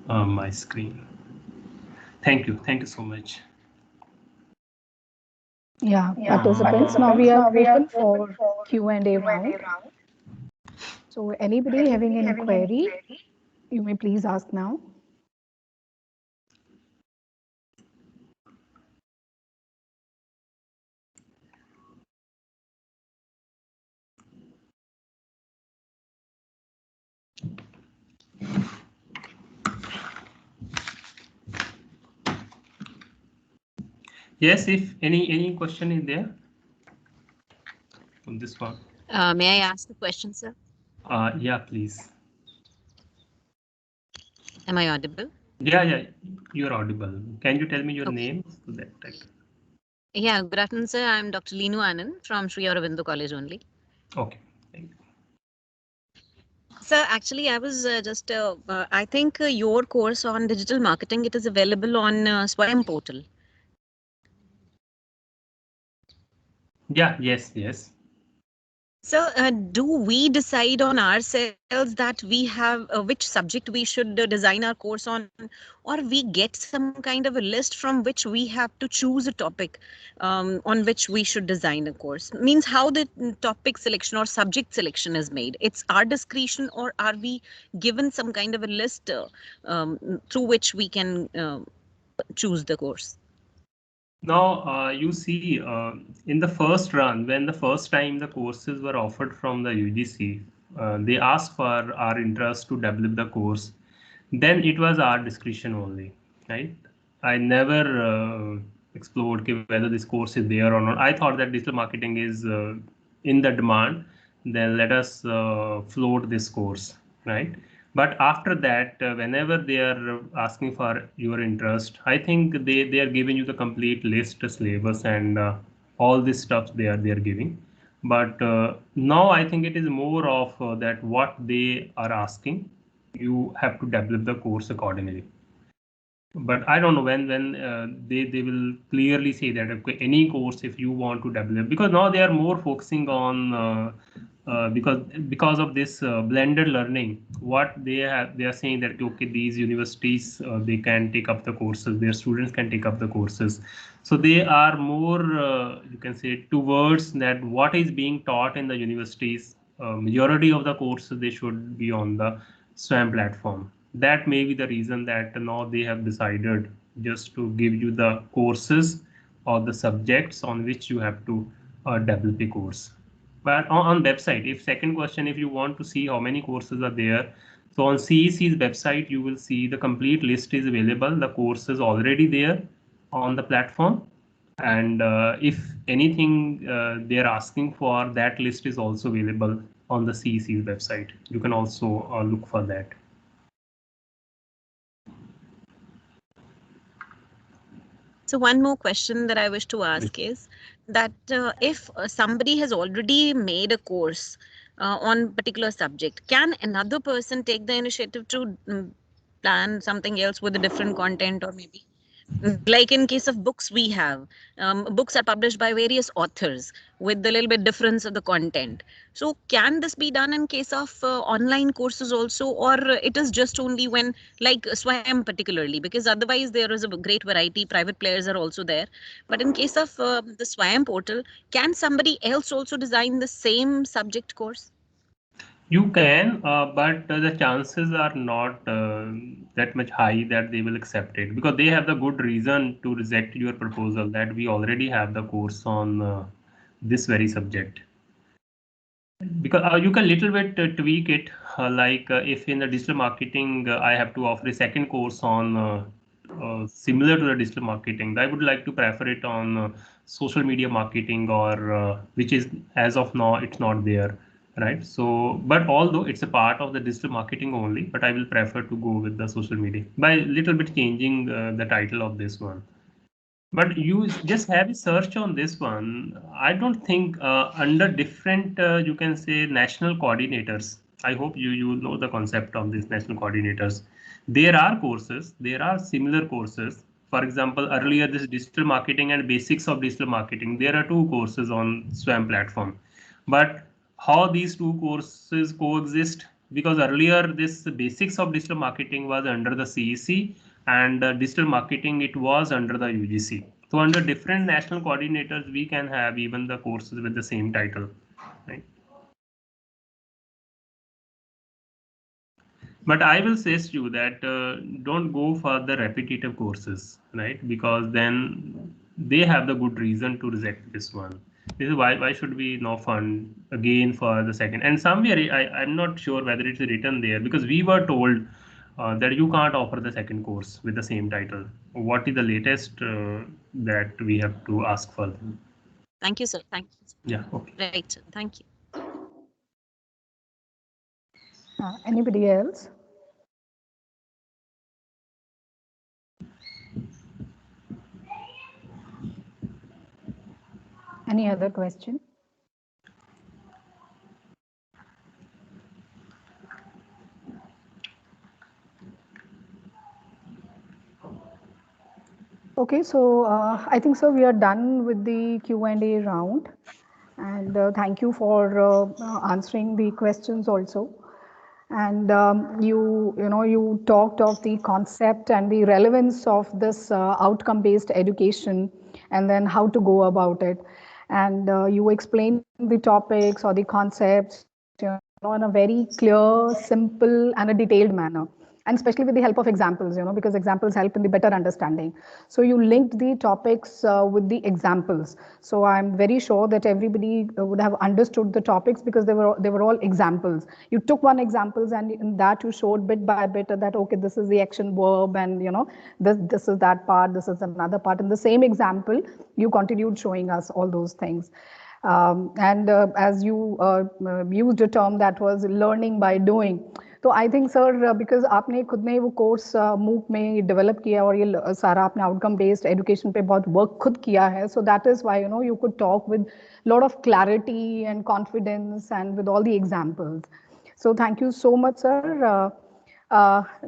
my screen. Thank you so much.
Yeah, participants, now we are open for Q&A round. So anybody having any query, you may please ask now.
Yes, if any question is there on this one.
May I ask a question, sir?
Yeah, please.
Am I audible?
Yeah, you're audible. Can you tell me your name so that I can...
Yeah, good afternoon, sir. I'm Dr. Leenu Anand from Sri Aurobindo College only.
Okay, thank you.
Sir, actually, I was I think your course on digital marketing, it is available on Swayam portal.
Yeah, yes.
So, do we decide on ourselves that we have which subject we should design our course on, or we get some kind of a list from which we have to choose a topic on which we should design a course? Means how the topic selection or subject selection is made. It's our discretion, or are we given some kind of a list through which we can choose the course?
Now, you see, in the first run, when the first time the courses were offered from the UGC, they asked for our interest to develop the course. Then it was our discretion only, right? I never explored whether this course is there or not. I thought that digital marketing is in the demand. Then let us float this course, right? But after that, whenever they are asking for your interest, I think they are giving you the complete list, syllabus, and all this stuff they are giving. But now I think it is more of that what they are asking, you have to develop the course accordingly. But I don't know when they will clearly say that okay, any course if you want to develop, because now they are more focusing on because of this blended learning. What they are saying that okay, these universities they can take up the courses, their students can take up the courses. So they are more you can say towards that what is being taught in the universities. Majority of the courses they should be on the SWAM platform. That may be the reason that now they have decided just to give you the courses or the subjects on which you have to develop a course. But on website, if second question, if you want to see how many courses are there, so on CEC's website, you will see the complete list is available. The course is already there on the platform. And if anything they're asking for, that list is also available on the CEC's website. You can also look for that.
So one more question that I wish to ask is that if somebody has already made a course on particular subject, can another person take the initiative to plan something else with a different content, or maybe like in case of books we have books are published by various authors with a little bit difference of the content. So can this be done in case of online courses also, or it is just only when like swam particularly, because otherwise there is a great variety, private players are also there. But in case of the swam portal, can somebody else also design the same subject course?
You can, but the chances are not that much high that they will accept it, because they have the good reason to reject your proposal that we already have the course on this very subject. Because you can little bit tweak it, like if in the digital marketing I have to offer a second course on similar to the digital marketing, I would like to prefer it on social media marketing, or which is as of now it's not there, right? So, but although it's a part of the digital marketing only, but I will prefer to go with the social media by little bit changing the title of this one. But you just have a search on this one. I don't think under different, you can say national coordinators. I hope you know the concept of these national coordinators. There are courses, there are similar courses. For example, earlier this digital marketing and basics of digital marketing, there are two courses on SWAM platform. But how these two courses coexist, because earlier this basics of digital marketing was under the CEC, and digital marketing it was under the UGC. So under different national coordinators we can have even the courses with the same title, right? But I will say to you that don't go for the repetitive courses, right? Because then they have the good reason to reject this one. This is why should we now fund again for the second? And somewhere I'm not sure whether it's written there, because we were told that you can't offer the second course with the same title. What is the latest that we have to ask for them?
Thank you, sir. Thank you.
Yeah, okay.
Right, sir. Thank you.
Anybody else? Any other question? Okay, so I think so we are done with the Q&A round, and thank you for answering the questions also. And you talked of the concept and the relevance of this outcome-based education, and then how to go about it. And you explained the topics or the concepts, in a very clear, simple, and a detailed manner. And especially with the help of examples, because examples help in the better understanding. So you linked the topics with the examples. So I'm very sure that everybody would have understood the topics because they were all examples. You took one examples, and in that you showed bit by bit that okay, this is the action verb, and this is that part, this is another part. In the same example, you continued showing us all those things. And as you used a term that was learning by doing. तो I think sir because आपने खुद ने वो course मूक में develop किया और ये सारा आपने आउटकम बेस्ड एजुकेशन पे बहुत वर्क खुद किया है, so that is why you could talk with lot of clarity and confidence and with all the examples. So thank you so much, sir.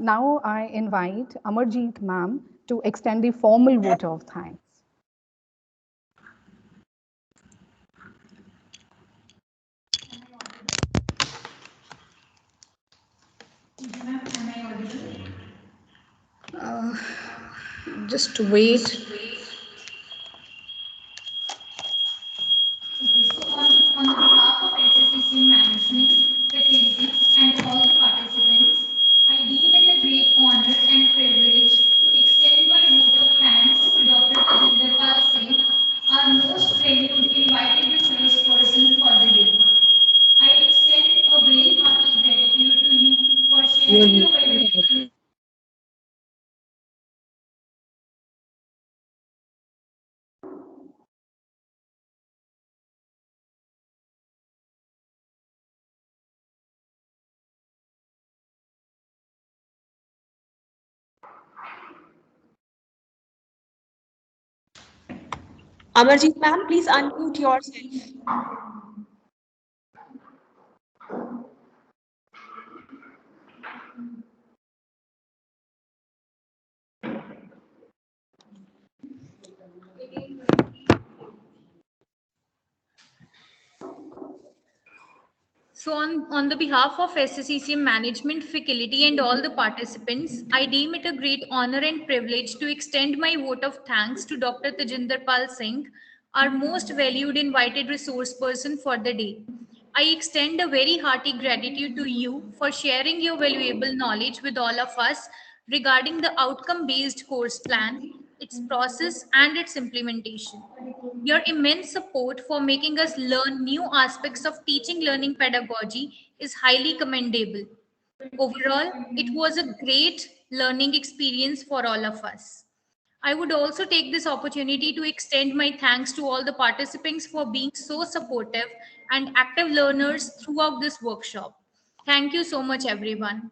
Now I invite Amarjeet ma'am to extend the formal vote of thanks.
Just wait.
On the behalf of SSCC management, faculty, and all the participants, I deem it a great honor and privilege to extend my vote of thanks to Dr. Tajinder Pal Singh, our most valued invited resource person for the day. I extend a very hearty gratitude to you for sharing your valuable.
Amarjeet ma'am, please unmute yourself.
So on the behalf of SSCC management, faculty, and all the participants, I deem it a great honor and privilege to extend my vote of thanks to Dr. Tajinder Pal Singh, our most valued invited resource person for the day. I extend a very hearty gratitude to you for sharing your valuable knowledge with all of us regarding the outcome-based course plan, its process, and its implementation. Your immense support for making us learn new aspects of teaching learning pedagogy is highly commendable. Overall, it was a great learning experience for all of us. I would also take this opportunity to extend my thanks to all the participants for being so supportive and active learners throughout this workshop. Thank you so much, everyone.